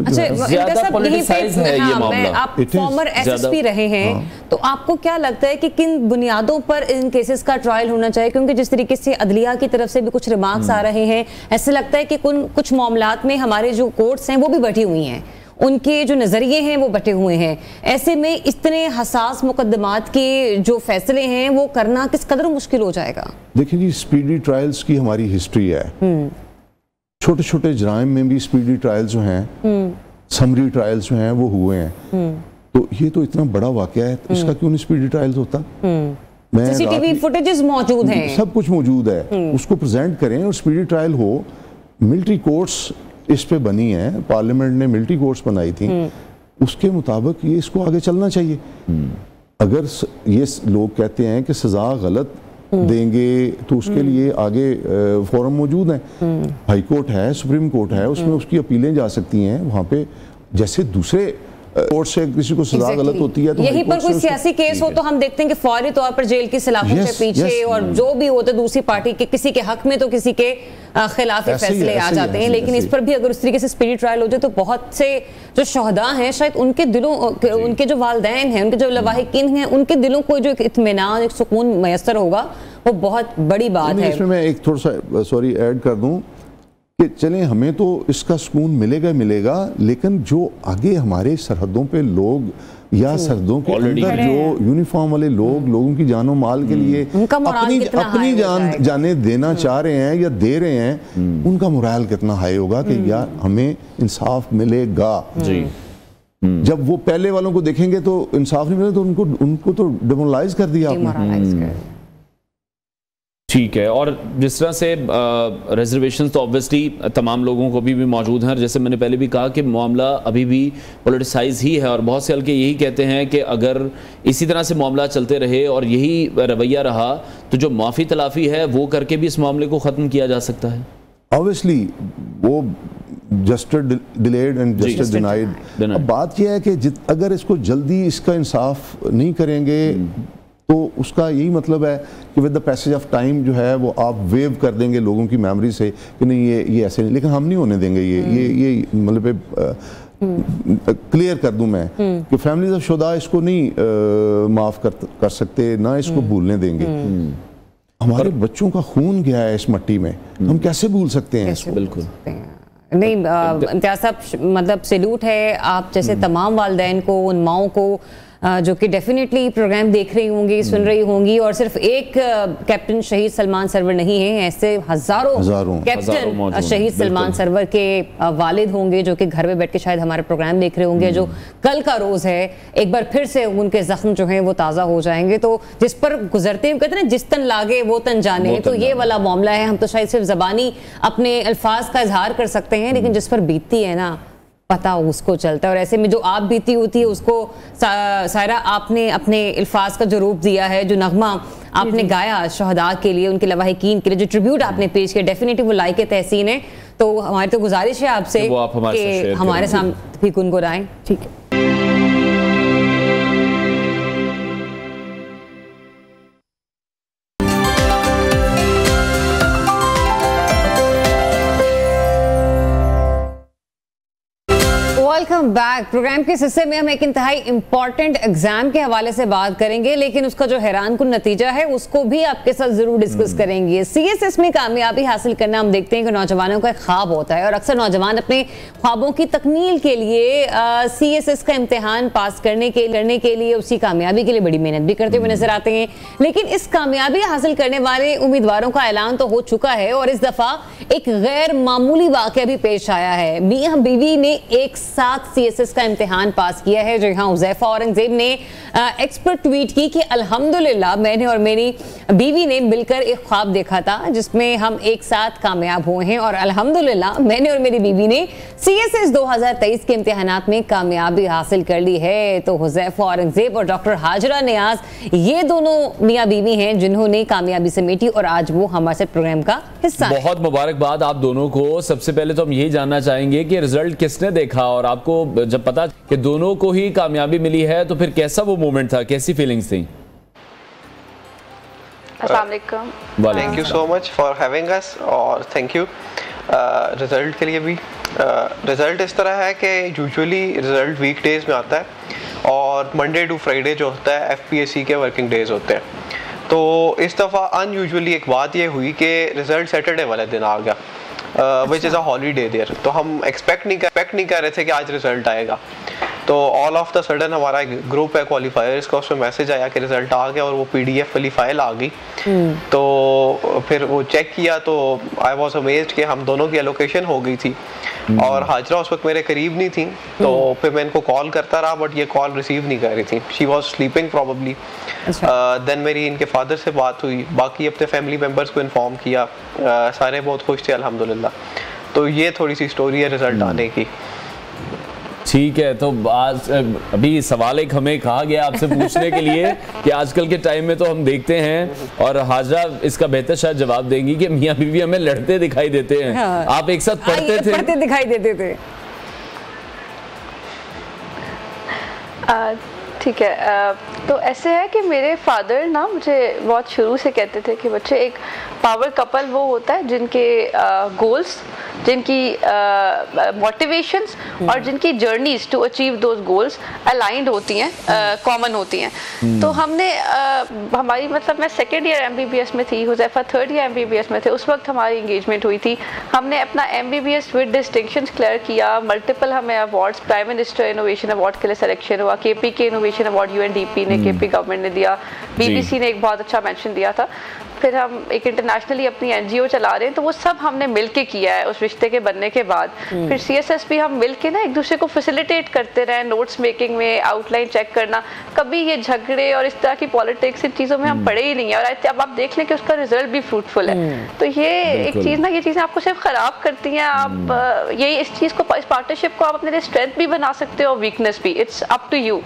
ज़्यादा पॉलिटिसाइज है ये मामला। आप फॉर्मर SSP रहे हैं, तो आपको क्या लगता है कि किन बुनियादों पर इन केसेस का ट्रायल होना चाहिए? क्योंकि जिस तरीके से अदलिया की तरफ से भी कुछ रिमार्क्स आ रहे हैं, ऐसे लगता है कि कुछ मामलात में हमारे जो कोर्ट्स हैं वो भी बैठी हुई हैं, उनके जो नजरिए हैं वो बटे हुए हैं। ऐसे में इतने हसास मुकदमात के जो फैसले हैं वो करना किस कदर मुश्किल हो जाएगा? देखिए जी, स्पीडी ट्रायल्स की हमारी हिस्ट्री है। छोटे छोटे जराइम में भी स्पीडी ट्रायल्स जो हैं, समरी ट्रायल्स जो हैं वो हुए हैं। तो ये तो इतना बड़ा वाकया है, इसका क्यों नहीं स्पीडी ट्रायल्स होता? CCTV फुटेजेस मौजूद हैं, सब कुछ मौजूद है, उसको प्रेजेंट करें और स्पीडी ट्रायल हो। मिलिट्री कोर्ट्स इस पे बनी है, पार्लियामेंट ने मिलिट्री कोर्ट्स बनाई थी, उसके मुताबिक ये इसको आगे चलना चाहिए। अगर ये लोग कहते हैं कि सजा गलत देंगे तो उसके लिए आगे फोरम मौजूद है, हाई कोर्ट है, सुप्रीम कोर्ट है, उसमें उसकी अपीलें जा सकती हैं। वहाँ पे जैसे दूसरे कोर्ट से किसी को सजा गलत होती है तो यहीं पर कोई सियासी केस हो तो हम देखते हैं कि फौरी तौर पर जेल की सलाखों के पीछे और जो भी होते दूसरी पार्टी के किसी के हक में तो किसी के खिलाफ फैसले आ जाते हैं। लेकिन इस पर भी अगर उस तरीके से स्पीडी ट्रायल हो जाए तो बहुत से जो शहदा हैं, शायद उनके दिलों, उनके जो वालिदैन हैं, उनके जो लवाहिकीन हैं, उनके दिलों को जो इत्मीनान, एक सुकून मैसर होगा, वो बहुत बड़ी बात है। इसमें मैं एक थोड़ा सा सॉरी ऐड कर दूं कि चलें, हमें तो इसका सुकून मिलेगा, लेकिन जो आगे हमारे सरहदों पे लोग या सरहदों के अंदर जो यूनिफॉर्म वाले लोगों की जानो माल के लिए अपनी जाने देना चाह रहे हैं या दे रहे हैं, उनका मोराल कितना हाई होगा कि यार हमें इंसाफ मिलेगा। जब वो पहले वालों को देखेंगे तो इंसाफ नहीं मिलेगा तो उनको तो डिमोरलाइज कर दिया आपने। ठीक है, और जिस तरह से रिजर्वेशन तो ऑब्वियसली तमाम लोगों को भी मौजूद हैं, जैसे मैंने पहले भी कहा कि मामला अभी भी पॉलिटिसाइज ही है, और बहुत से हल्के यही कहते हैं कि अगर इसी तरह से मामला चलते रहे और यही रवैया रहा तो जो माफ़ी तलाफ़ी है वो करके भी इस मामले को ख़त्म किया जा सकता है। ऑब्वियसली वो justice delayed and justice denied. अब बात यह है कि अगर इसको जल्दी इसका इंसाफ नहीं करेंगे तो उसका यही मतलब है कि with the passage of time जो है वो आप वेव कर देंगे लोगों की मेमोरी से कि नहीं ये ऐसे नहीं, लेकिन हम नहीं होने देंगे। ये मतलब क्लियर कर दूं मैं कि फैमिलीज ऑफ शुदा इसको नहीं माफ़ कर सकते, ना इसको भूलने देंगे। हमारे बच्चों का खून गया है इस मट्टी में, हम कैसे भूल सकते हैं इसको? बिल्कुल नहीं, इम्तियाज़ साहब, मतलब सैल्यूट है आप जैसे तमाम वालिदैन को, उन माओं को जो कि डेफिनेटली प्रोग्राम देख रही होंगी, सुन रही होंगी, और सिर्फ एक कैप्टन शहीद सलमान सरवर नहीं है, ऐसे हजारों कैप्टन शहीद सलमान सरवर के वालिद होंगे जो कि घर में बैठ के शायद हमारे प्रोग्राम देख रहे होंगे, जो कल का रोज़ है एक बार फिर से उनके जख्म जो हैं वो ताज़ा हो जाएंगे। तो जिस पर गुजरते हुए कहते हैं जिस तन लागे वो तन जाने, तो ये वाला मामला है। हम तो शायद सिर्फ ज़बानी अपने अल्फाज का इजहार कर सकते हैं, लेकिन जिस पर बीतती है ना, पता उसको चलता है। और ऐसे में जो आप बीती होती है उसको सायरा आपने अपने अल्फाज का जो रूप दिया है, जो नगमा आपने गाया शहदा के लिए, उनके लवाहिकीन के लिए, जो ट्रिब्यूट आपने पेश किया, डेफिनेटली वो लायक तहसीन है। तो हमारी तो गुजारिश है आपसे कि हमारे सामने भी गुनगुनाएं। ठीक है। Welcome back. प्रोग्राम के इस हिस्से में हम एक इंतहाई इंपॉर्टेंट एग्जाम के हवाले से बात करेंगे, लेकिन उसका जो हैरानकुन नतीजा है उसको भी आपके साथ जरूर डिस्कस करेंगे। सीएसएस में कामयाबी हासिल करना हम देखते हैं कि नौजवानों का एक ख्वाब होता है और अक्सर नौजवान अपने ख्वाबों की तकमील के लिए सीएसएस का इम्तिहान पास करने के लिए उसकी कामयाबी के लिए बड़ी मेहनत भी करते हुए नजर आते हैं। लेकिन इस कामयाबी हासिल करने वाले उम्मीदवारों का ऐलान तो हो चुका है और इस दफा एक गैर मामूली वाकया भी पेश आया है। मियां बीवी ने एक साथ सीएसएस का इम्तिहान पास किया है। जी हाँ, हुज़ैफा औरंगजेब ने एक्सपर्ट ट्वीट की कि अल्हम्दुलिल्लाह मैंने और मेरी बीवी ने मिलकर एक ख्वाब देखा था जिसमें हम एक साथ कामयाब हुए हैं और अल्हम्दुलिल्लाह मैंने और मेरी बीवी ने सीएसएस 2023 के इम्तिहानात में कामयाबी हासिल कर ली है। तो हुज़ैफा औरंगजेब और डॉक्टर हाजरा नियाज ये दोनों मियां बीवी हैं जिन्होंने कामयाबी समेटी और आज वो हमारे साथ प्रोग्राम का हिस्सा। बहुत मुबारकबाद आप दोनों को। सबसे पहले तो हम यही जानना चाहेंगे कि रिजल्ट किसने देखा और आपको जब पता कि दोनों को ही कामयाबी मिली है तो फिर कैसा वो मोमेंट था, कैसी फीलिंग्स थी? अस्सलाम वालेकुम। Thank you so much for having us और थैंक यू रिजल्ट के लिए भी। रिजल्ट इस तरह है कि यूजुअली रिजल्ट वीकडेज में आता है और मंडे टू फ्राइडे जो होता है एफपीएससी के वर्किंग डेज होते हैं। तो इस दफ़ा अनयूजुअली एक बात ये हुई कि रिजल्ट सैटरडे वाले दिन आ गया, which is a holiday there. तो हम एक्सपेक्ट नहीं कर रहे थे कि आज रिजल्ट आएगा। तो ऑल ऑफ द सडन हमारा एक ग्रुप है क्वालिफायर्स का, उसमें मैसेज आया कि रिजल्ट आ गया और वो पीडीएफ वाली फाइल आ गई। तो फिर वो चेक किया तो आई वाज अमेज्ड कि हम दोनों की एलोकेशन हो गई थी और हाजरा उस वक्त मेरे करीब नहीं थी। तो फिर मैं इनको कॉल करता रहा बट ये कॉल रिसीव नहीं कर रही थी, she was sleeping probably. Then मेरी इनके फादर से बात हुई, बाकी अपने फैमिली मेम्बर्स को इन्फॉर्म किया, सारे बहुत खुश थे अल्हम्दुलिल्लाह। तो ये थोड़ी सी स्टोरी है रिजल्ट आने की। ठीक है, तो आज अभी सवाल एक हमें कहा गया आपसे पूछने के लिए कि आजकल के टाइम में तो हम देखते हैं और हाजरा इसका बेहतर शायद जवाब देंगी कि मियां बीवी हमें लड़ते दिखाई देते हैं। हाँ। आप एक साथ पढ़ते दिखाई देते थे। ठीक है, तो ऐसे है कि मेरे फादर ना मुझे बहुत शुरू से कहते थे कि बच्चे एक पावर कपल वो होता है जिनके गोल्स, जिनकी मोटिवेशंस और जिनकी journeys to achieve those goals aligned होती हैं, कॉमन होती हैं। तो हमने हमारी मतलब मैं सेकेंड ईयर एमबीबीएस में थी, हुज़ैफा थर्ड ईयर एमबीबीएस में थे, उस वक्त हमारी इंगेजमेंट हुई थी। हमने अपना एमबीबीएस विद डिस्टिंक्शंस क्लियर किया, मल्टीपल हमें awards, prime minister innovation award के लिए सिलेक्शन हुआ, केपी के इनोवेशन अवार्ड यूएनडीपी ने, केपी गवर्नमेंट ने दिया, बीबीसी ने एक बहुत अच्छा मेंशन दिया था। फिर हम एक इंटरनेशनली अपनी एनजीओ चला रहे हैं, तो वो सब हमने मिलके किया है उस रिश्ते के बनने के बाद। फिर सीएसएस भी हम मिलके ना एक दूसरे को फैसिलिटेट करते रहे, नोट्स मेकिंग में, आउटलाइन चेक करना। कभी ये झगड़े और इस तरह की पॉलिटिक्स इन चीज़ों में हम पढ़े ही नहीं है और अब आप देख लें कि उसका रिजल्ट भी फ्रूटफुल है। तो ये एक चीज़ ना, ये चीज़ें आपको सिर्फ ख़राब करती हैं। आप ये इस चीज़ को, इस पार्टनरशिप को आप अपने लिए स्ट्रेंथ भी बना सकते हो और वीकनेस भी, इट्स अप टू यू।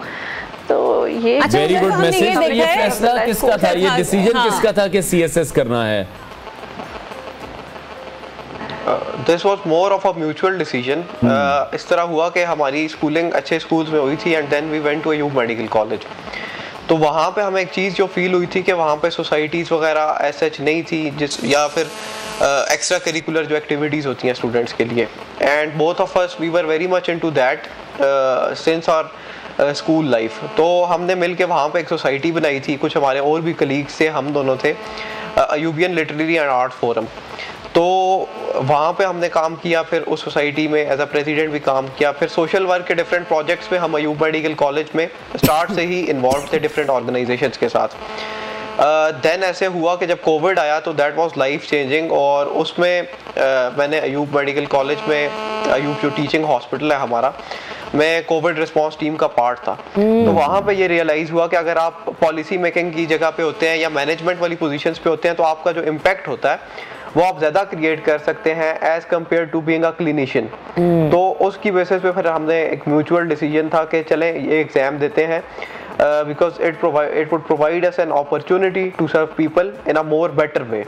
तो ये वेरी गुड मैसेज। ये फैसला किसका था, ये डिसीजन किसका था कि सीएसएस करना है? This was more of a mutual decision. इस तरह हुआ कि हमारी स्कूलिंग अच्छे स्कूल्स में हुई थी and then we went to Ayub medical college. तो वहाँ पे हमें एक चीज़ जो फील हुई थी कि वहाँ पे सोसाइटीज़ वगैरह ऐसे नहीं थी जिस या फिर एक्स्ट्रा करिकुलर जो एक्टिविटीज़ होती हैं स्टूडेंट्स के लिए, and both of us we were very much into that since our school life. तो हमने मिल के वहाँ पे एक सोसाइटी बनाई थी, कुछ हमारे और भी कलीग्स थे, हम दोनों थे, अयूबियन लिटरेरी एंड आर्ट फोरम। तो वहाँ पे हमने काम किया, फिर उस सोसाइटी में एज अ प्रेसिडेंट भी काम किया, फिर सोशल वर्क के डिफरेंट प्रोजेक्ट्स में हम अयूब मेडिकल कॉलेज में स्टार्ट से ही इन्वॉल्व थे डिफरेंट ऑर्गेनाइजेशंस के साथ। देन ऐसे हुआ कि जब कोविड आया तो दैट वाज लाइफ चेंजिंग और उसमें मैंने अयूब मेडिकल कॉलेज में, अयूब जो टीचिंग हॉस्पिटल है हमारा, मैं कोविड रिस्पांस टीम का पार्ट था। तो वहाँ पे ये रियलाइज़ हुआ कि अगर आप पॉलिसी मेकिंग की जगह पे होते हैं या मैनेजमेंट वाली पोजीशंस पे होते हैं तो आपका जो इम्पैक्ट होता है वो आप ज़्यादा क्रिएट कर सकते हैं as compared to being a clinician. तो उसकी बेसिस पे फिर हमने एक म्यूचुअल डिसीजन था कि चलें ये एग्ज़ाम देते हैं because it would provide us an opportunity to serve people in a more better way.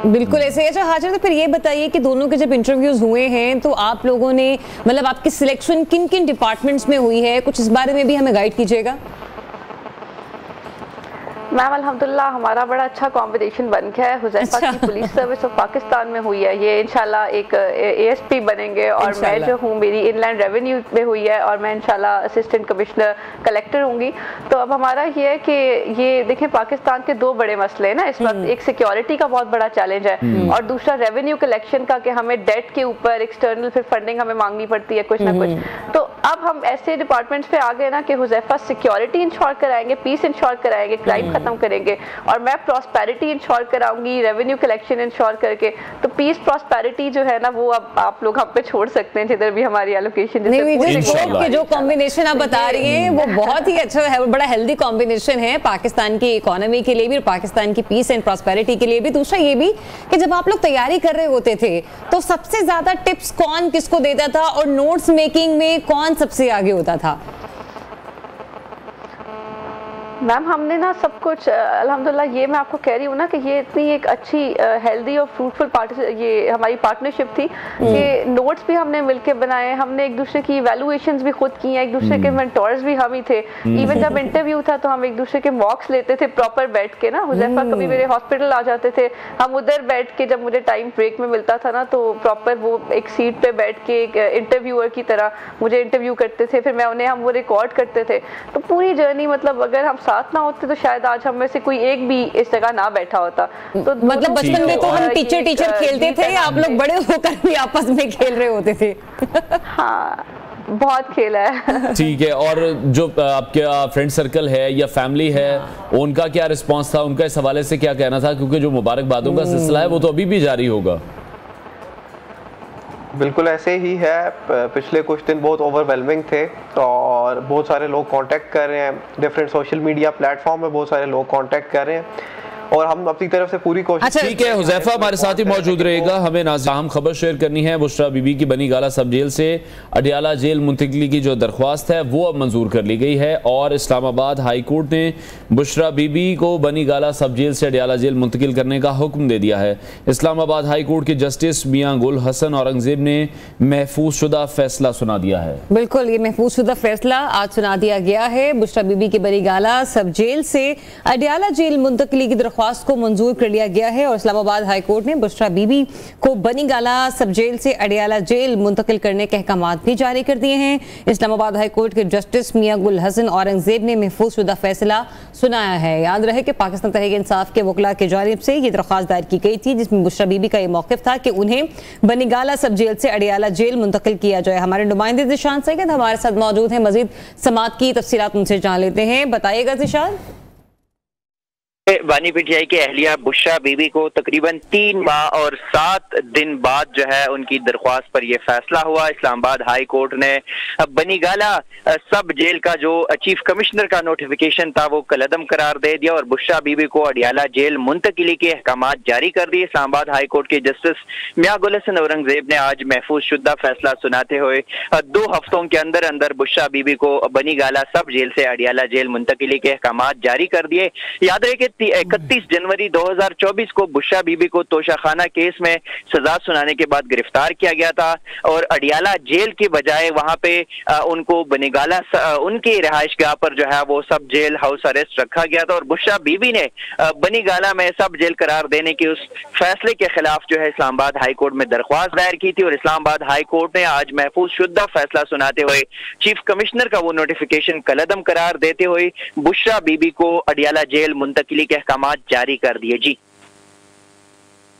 बिल्कुल ऐसे। अच्छा हाजरा, तो फिर ये बताइए कि दोनों के जब इंटरव्यूज हुए हैं तो आप लोगों ने मतलब आपकी सिलेक्शन किन किन डिपार्टमेंट्स में हुई है, कुछ इस बारे में भी हमें गाइड कीजिएगा। मैम अल्हम्दुलिल्लाह हमारा बड़ा अच्छा कॉम्बिनेशन बन गया है। हुज़ैफा की पुलिस सर्विस ऑफ पाकिस्तान में हुई है, ये इंशाल्लाह एक ASP बनेंगे, और मैं जो हूँ मेरी इनलैंड रेवेन्यू में हुई है और मैं इंशाल्लाह असिस्टेंट कमिश्नर कलेक्टर होंगी। तो अब हमारा ये है कि ये देखें पाकिस्तान के दो बड़े मसले हैं ना इस वक्त, एक सिक्योरिटी का बहुत बड़ा चैलेंज है और दूसरा रेवेन्यू कलेक्शन का, कि हमें डेट के ऊपर एक्सटर्नल फिर फंडिंग हमें मांगनी पड़ती है कुछ ना कुछ। तो अब हम ऐसे डिपार्टमेंट्स पे आ गए ना कि हुज़ैफा सिक्योरिटी इंश्योर कराएंगे, पीस इंश्योर कराएंगे, क्राइम खत्म करेंगे, और मैं प्रॉस्पेरिटी इंश्योर कराऊंगी रेवेन्यू कलेक्शन इंश्योर करके। तो पीस प्रॉस्पेरिटी जो है ना वो अब आप लोग हम पे छोड़ सकते हैं जिधर भी हमारी एलोकेशन। जो कॉम्बिनेशन आप बता रही हैं वो बहुत ही अच्छा है, बड़ा हेल्दी कॉम्बिनेशन है पाकिस्तान की इकोनॉमी के लिए भी और पाकिस्तान की पीस एंड प्रॉस्पेरिटी के लिए भी। दूसरा ये भी कि जब आप लोग तैयारी कर रहे होते थे तो सबसे ज्यादा टिप्स कौन किसको देता था और नोट्स मेकिंग में कौन सबसे आगे होता था? मैम हमने ना सब कुछ अल्हम्दुलिल्लाह, ये मैं आपको कह रही हूँ ना कि ये इतनी एक अच्छी हेल्दी और फ्रूटफुल ये हमारी पार्टनरशिप थी कि नोट्स भी हमने मिलके बनाए, हमने एक दूसरे की इवैल्यूएशंस भी खुद की हैं, एक दूसरे के मेंटोर्स भी हम ही थे। इवन जब इंटरव्यू था तो हम एक दूसरे के मॉक्स लेते थे प्रॉपर बैठ के ना। हुज़ैफा कभी मेरे हॉस्पिटल आ जाते थे, हम उधर बैठ के, जब मुझे टाइम ब्रेक में मिलता था ना तो प्रॉपर वो एक सीट पे बैठ के एक इंटरव्यूअर की तरह मुझे इंटरव्यू करते थे, फिर मैं उन्हें हम वो रिकॉर्ड करते थे। तो पूरी जर्नी मतलब अगर हम साथ ना होते तो शायद आज हम में से कोई एक भी इस जगह ना बैठा होता। तो मतलब बचपन में तो हम टीचर खेलते थे, आप लोग बड़े होकर भी आपस में खेल रहे होते थे। हाँ बहुत खेला है। ठीक है, और जो आपके फ्रेंड सर्कल है या फैमिली है उनका क्या रिस्पांस था, उनका इस हवाले से क्या कहना था, क्योंकि जो मुबारकबादों का सिलसिला है वो तो अभी भी जारी होगा? बिल्कुल ऐसे ही है, पिछले कुछ दिन बहुत ओवरवेलमिंग थे और बहुत सारे लोग कांटेक्ट कर रहे हैं, डिफरेंट सोशल मीडिया प्लेटफॉर्म में बहुत सारे लोग कांटेक्ट कर रहे हैं और हम अपनी तरफ से पूरी कोशिश। ठीक है, हुज़ैफा हमारे साथ ही मौजूद रहेगा। हमें नाज़िम खबर शेयर करनी है। बुशरा बीबी की बनी गाला सब जेल से अडियाला जेल मुंतकली की जो दरख्वास्त है वो अब मंजूर कर ली गई है और इस्लामाबाद हाई कोर्ट ने बुशरा बीबी को बनी गाला सब जेल से अडियाला जेल मुंतकिल करने का हुक्म दे दिया है। इस्लामाबाद हाई कोर्ट के जस्टिस मियां गुल हसन औरंगजेब ने महफूज शुदा फैसला सुना दिया है। बिल्कुल, ये महफूज शुदा फैसला आज सुना दिया गया है। बुशरा बीबी की बनी गाला सब जेल से अडियाला जेल मुंतकली की दरख्वास्त को मंजूर कर लिया गया है और इस्लामाबाद हाई कोर्ट ने बुशरा बीबी को बनी गाला सब जेल से अडियाला जेल मुंतकिल करने के अहकामात भी जारी कर दिए हैं। इस्लामाबाद हाई कोर्ट के जस्टिस मियां गुल हसन औरंगजेब ने महफूज शुदा फैसला सुनाया है। याद रहे कि पाकिस्तान तहरीक इंसाफ के वकला की जानिब से ये दरख्वास्त दायर की गई थी जिसमें बुशरा बीबी का ये मौक़िफ़ था कि उन्हें बनी गाला सब जेल से अडियाला जेल मुंतकिल किया जाए। हमारे नुमाइंदे ज़िशान सैयद हमारे साथ मौजूद हैं, मजीद समात की तफसीलात उनसे जान लेते हैं। बताइएगा ज़िशान। बानी पीटीआई के अहलिया बुशरा बीबी को तकरीबन 3 माह और 7 दिन बाद जो है उनकी दरख्वास्त पर यह फैसला हुआ। इस्लामाबाद हाई कोर्ट ने बनी गाला सब जेल का जो चीफ कमिश्नर का नोटिफिकेशन था वो कलअदम करार दे दिया और बुशरा बीबी को अडियाला जेल मुंतकिली के अहकामात जारी कर दिए। इस्लामाबाद हाई कोर्ट के जस्टिस मियां गुल हसन औरंगजेब ने आज महफूज शुदा फैसला सुनाते हुए 2 हफ्तों के अंदर अंदर बुशरा बीबी को बनी गाला सब जेल से अडियाला जेल मुंतकिली के अहकामात जारी कर दिए। याद रहे कि 31 जनवरी 2024 को बुशरा बीबी को तोशाखाना केस में सजा सुनाने के बाद गिरफ्तार किया गया था और अडियाला जेल की बजाय वहां पे उनको बनीगाला उनकी रिहाइश गाह पर जो है वो सब जेल हाउस अरेस्ट रखा गया था और बुशरा बीबी ने बनीगाला में सब जेल करार देने के उस फैसले के खिलाफ जो है इस्लामाबाद हाई कोर्ट में दरख्वास्त दायर की थी और इस्लामाबाद हाई कोर्ट ने आज महफूज शुदा फैसला सुनाते हुए चीफ कमिश्नर का वो नोटिफिकेशन कलअदम करार देते हुए बुशरा बीबी को अडियाला जेल मुंतकिली के अहकामात जारी कर दिए। जी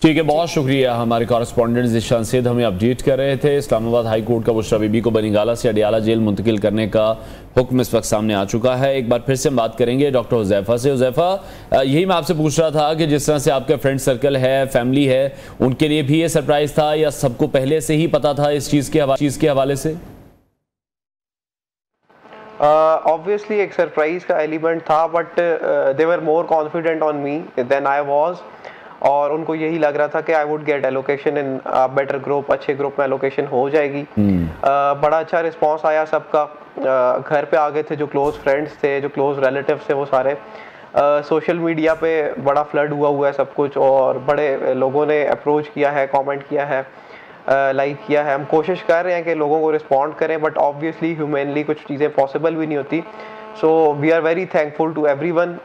ठीक है, बहुत शुक्रिया। हमारे कॉरेस्पॉन्डेंट ज़िशान सैयद हमें अपडेट कर रहे थे। इस्लामाबाद हाई कोर्ट का बुशरा बीबी को बनी गाला से अडियाला जेल मुंतकिल करने का हुक्म इस वक्त सामने आ चुका है। एक बार फिर से हम बात करेंगे डॉक्टर हुज़ैफा से। हुज़ैफा, यही मैं आपसे पूछ रहा था कि जिस तरह से आपका फ्रेंड सर्कल है, फैमिली है, उनके लिए भी ये सरप्राइज था या सबको पहले से ही पता था इस चीज़ के हवाले से? ऑब्वियसली एक सरप्राइज का एलिमेंट था but they were more confident on me than I was और उनको यही लग रहा था कि I would get allocation in better group, अच्छे ग्रुप में एलोकेशन हो जाएगी। बड़ा अच्छा रिस्पांस आया सबका। घर पे आ गए थे जो क्लोज फ्रेंड्स थे, जो क्लोज रिलेटिव्स थे, वो सारे सोशल मीडिया पे बड़ा फ्लड हुआ है सब कुछ और बड़े लोगों ने अप्रोच किया है, कमेंट किया है, लाइक किया है। हम कोशिश कर रहे हैं कि लोगों को रिस्पॉन्ड करें बट ऑब्वियसली ह्यूमनली कुछ चीज़ें पॉसिबल भी नहीं होती। So we are very thankful to everyone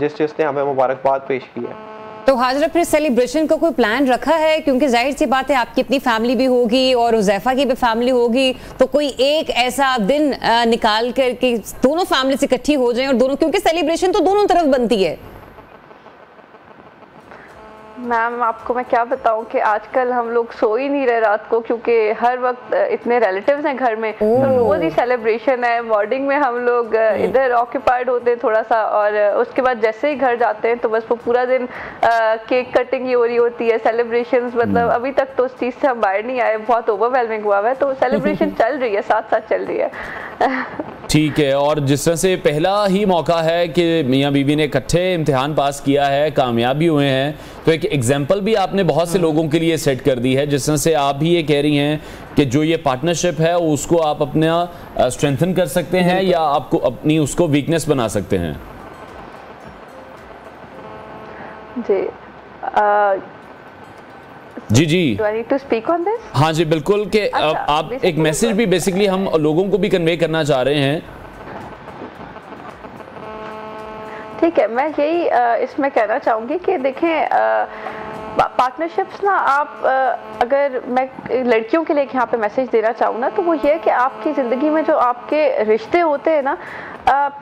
जिसने हमें मुबारकबाद पेश की है। तो हाजरा फिर सेलिब्रेशन का कोई प्लान रखा है, क्योंकि जाहिर सी बात है आपकी अपनी फैमिली भी होगी और हुज़ैफा की भी फैमिली होगी, तो कोई एक ऐसा दिन निकाल कर के दोनों फैमिली से इकट्ठी हो जाएं और दोनों, क्योंकि सेलिब्रेशन तो दोनों तरफ बनती है। मैम आपको मैं क्या बताऊं कि आजकल हम लोग सो ही नहीं रहे रात को, क्योंकि हर वक्त इतने रिलेटिव्स हैं घर में, तो रोज ही सेलिब्रेशन है। मॉर्निंग में हम लोग इधर ऑक्यूपाइड होते हैं थोड़ा सा, और उसके बाद जैसे ही घर जाते हैं तो बस वो पूरा दिन केक कटिंग ही हो रही होती है, सेलिब्रेशंस, मतलब अभी तक तो उस चीज़ से हम बाहर नहीं आए, बहुत ओवरवेलमिंग हुआ है, तो सेलिब्रेशन चल रही है, साथ साथ चल रही है। ठीक है, और जिस तरह से पहला ही मौका है कि मियाँ बीवी ने इकट्ठे इम्तिहान पास किया है, कामयाबी हुए हैं, तो एक एग्जाम्पल भी आपने बहुत से लोगों के लिए सेट कर दी है, जिस तरह से आप भी ये कह रही हैं कि जो ये पार्टनरशिप है उसको आप अपना स्ट्रेंथन कर सकते हैं या आपको अपनी उसको वीकनेस बना सकते हैं। जी जी Do I need to speak on this? हाँ जी बिल्कुल, कि आप एक मैसेज भी बेसिकली हम लोगों को भी कन्वे करना चाह रहे हैं। ठीक है, मैं यही इसमें कहना चाहूँगी कि देखें पार्टनरशिप्स ना, आप अगर मैं लड़कियों के लिए यहाँ पे मैसेज देना चाहूँ ना, तो वो ये है कि आपकी ज़िंदगी में जो आपके रिश्ते होते हैं ना,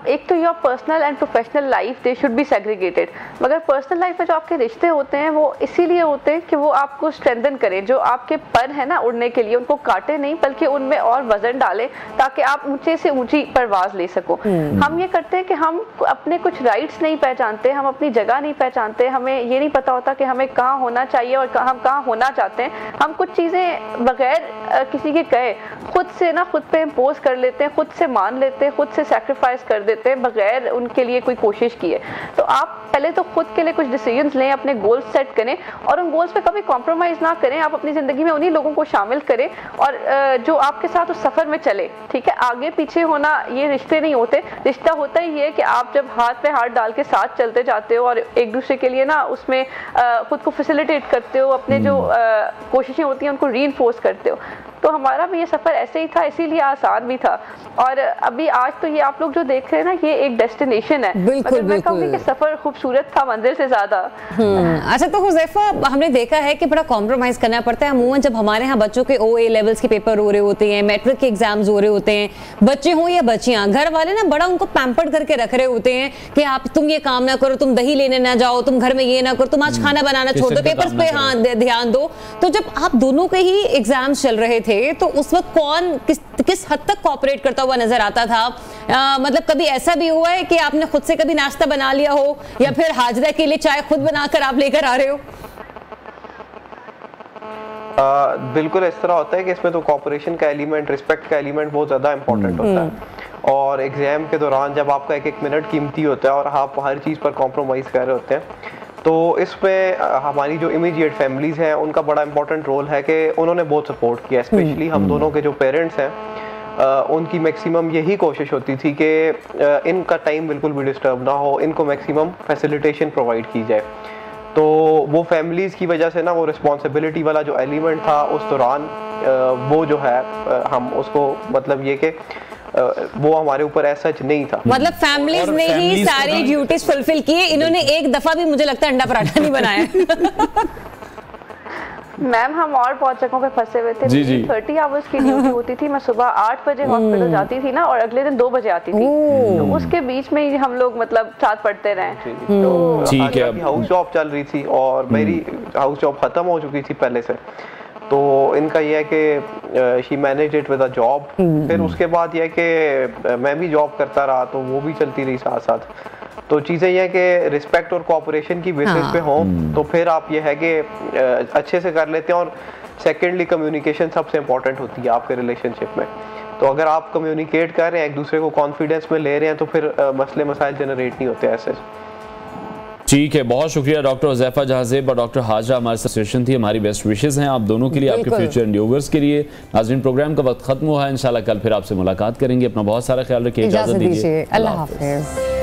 एक तो your personal and professional life they should be segregated, मगर पर्सनल लाइफ में जो आपके रिश्ते होते हैं वो इसीलिए होते हैं कि वो आपको स्ट्रेंथन करें, जो आपके पर है ना उड़ने के लिए, उनको काटे नहीं बल्कि उनमें और वजन डालें ताकि आप ऊंचे से ऊंची परवाज ले सको। हम ये करते हैं कि हम अपने कुछ राइट्स नहीं पहचानते, हम अपनी जगह नहीं पहचानते, हमें ये नहीं पता होता कि हमें कहाँ होना चाहिए और हम कहाँ होना चाहते हैं। हम कुछ चीज़ें बगैर किसी के कहे खुद से ना खुद पे इम्पोज कर लेते हैं, खुद से मान लेते हैं, खुद से सैक्रिफाइस कर देते हैं बगैर उनके लिए कोई कोशिश किए। तो आप पहले तो खुद के लिए कुछ डिसीजंस लें, अपने गोल्स सेट करें और उन गोल्स पे कभी कॉम्प्रोमाइज़ ना करें। आप अपनी ज़िंदगी में उन्हीं लोगों को शामिल करें और जो आपके साथ उस सफ़र में चले। ठीक है, आगे पीछे होना ये रिश्ते नहीं होते। रिश्ता होता ही है कि आप जब हाथ पे हाथ डाल के साथ चलते जाते हो और एक दूसरे के लिए ना उसमें खुद को फैसिलिटेट करते हो, अपने जो कोशिशें होती हैं उनको रीइंफोर्स करते हो। तो हमारा भी ये सफ़र ऐसे ही था, इसीलिए आसान भी था। और अभी आज तो ये आप लोग जो देख रहे हैं ना, ये एक डेस्टिनेशन है, बिल्कुल मैं कहूँगी कि सफ़र खूबसूरत था मंजिल से ज़्यादा। अच्छा, तो हुज़ैफा हमने देखा है कि बड़ा कॉम्प्रोमाइज़ करना पड़ता है अमूमन जब हमारे यहाँ बच्चों के OA लेवल्स के पेपर हो रहे होते हैं, मैट्रिक के एग्जाम्स हो रहे होते हैं, बच्चे हों या बच्चियाँ, घर वाले ना बड़ा उनको पैम्पर्ड करके रख रहे होते हैं कि आप तुम ये काम ना करो, तुम दही लेने ना जाओ, तुम घर में ये ना करो, तुम आज खाना बनाना छोड़ दो, पेपर्स पे हाँ ध्यान दो। तो जब आप दोनों के ही एग्जाम्स चल रहे थे तो उस वक्त कौन किस हद तक कोऑपरेट करता हुआ नजर आता था? मतलब कभी ऐसा भी हुआ है कि आपने खुद से कभी नाश्ता बना लिया हो या फिर हाजरा के लिए चाय खुद बनाकर आप लेकर आ रहे हो? बिल्कुल इस तरह होता है कि इसमें तो कोऑपरेशन का एलिमेंट, रिस्पेक्ट का एलिमेंट बहुत ज़्यादा इंपॉर्टेंट होता है। और एग्जाम के दौरान जब आपका एक एक मिनट कीमती होता है और आप हर चीज़ पर कॉम्प्रोमाइज़ कर रहे होते हैं, तो इसमें हमारी जो इमीडिएट फैमिलीज़ हैं उनका बड़ा इंपॉर्टेंट रोल है कि उन्होंने बहुत सपोर्ट किया। स्पेशली हम दोनों के जो पेरेंट्स हैं उनकी मैक्सिमम यही कोशिश होती थी कि इनका टाइम बिल्कुल भी डिस्टर्ब ना हो, इनको मैक्सिमम फैसिलिटेशन प्रोवाइड की जाए। तो वो फैमिलीज़ की वजह से ना वो रिस्पॉन्सिबिलिटी वाला जो एलिमेंट था उस दौरान वो जो है हम उसको मतलब ये कि वो हमारे ऊपर ऐसा नहीं था। मतलब फैमिलीज ने ही सारी ड्यूटीज फुलफिल किए, इन्होंने एक दफा भी मुझे लगता है अंडा पराठा नहीं बनाया। मैम हम और बहुत जगहों पे फंसे हुए थे। 30 आवर्स की ड्यूटी होती थी, मैं सुबह 8 बजे हॉस्पिटल जाती थी ना और अगले दिन 2 बजे आती थी, तो उसके बीच में ही हम लोग मतलब साथ पढ़ते रहे। तो ठीक है, हाउस जॉब चल रही थी और मेरी हाउस जॉब खत्म हो चुकी थी पहले से, तो इनका यह है कि she manage it with a job. फिर उसके बाद यह है कि मैं भी जॉब करता रहा तो वो भी चलती रही साथ साथ। तो चीज़ें यह है कि रिस्पेक्ट और कोऑपरेशन की बेसिस पे हों तो फिर आप ये है कि अच्छे से कर लेते हैं। और सेकेंडली कम्युनिकेशन सबसे इम्पोर्टेंट होती है आपके रिलेशनशिप में। तो अगर आप कम्युनिकेट कर रहे हैं, एक दूसरे को कॉन्फिडेंस में ले रहे हैं, तो फिर मसले मसाइल जनरेट नहीं होते ऐसे। ठीक है, बहुत शुक्रिया डॉक्टर हुज़ैफा जहां ज़ेब और डॉक्टर हाजरा हमारे साथ सेशन थी। हमारी बेस्ट विशेस हैं आप दोनों के लिए, आपके फ्यूचर एंडियोवर्स के लिए। नाज़रीन, प्रोग्राम का वक्त खत्म हुआ है, इंशाल्लाह कल फिर आपसे मुलाकात करेंगे। अपना बहुत सारा ख्याल रखिए, इजाज़त दीजिए, अल्लाह हाफ़िज़।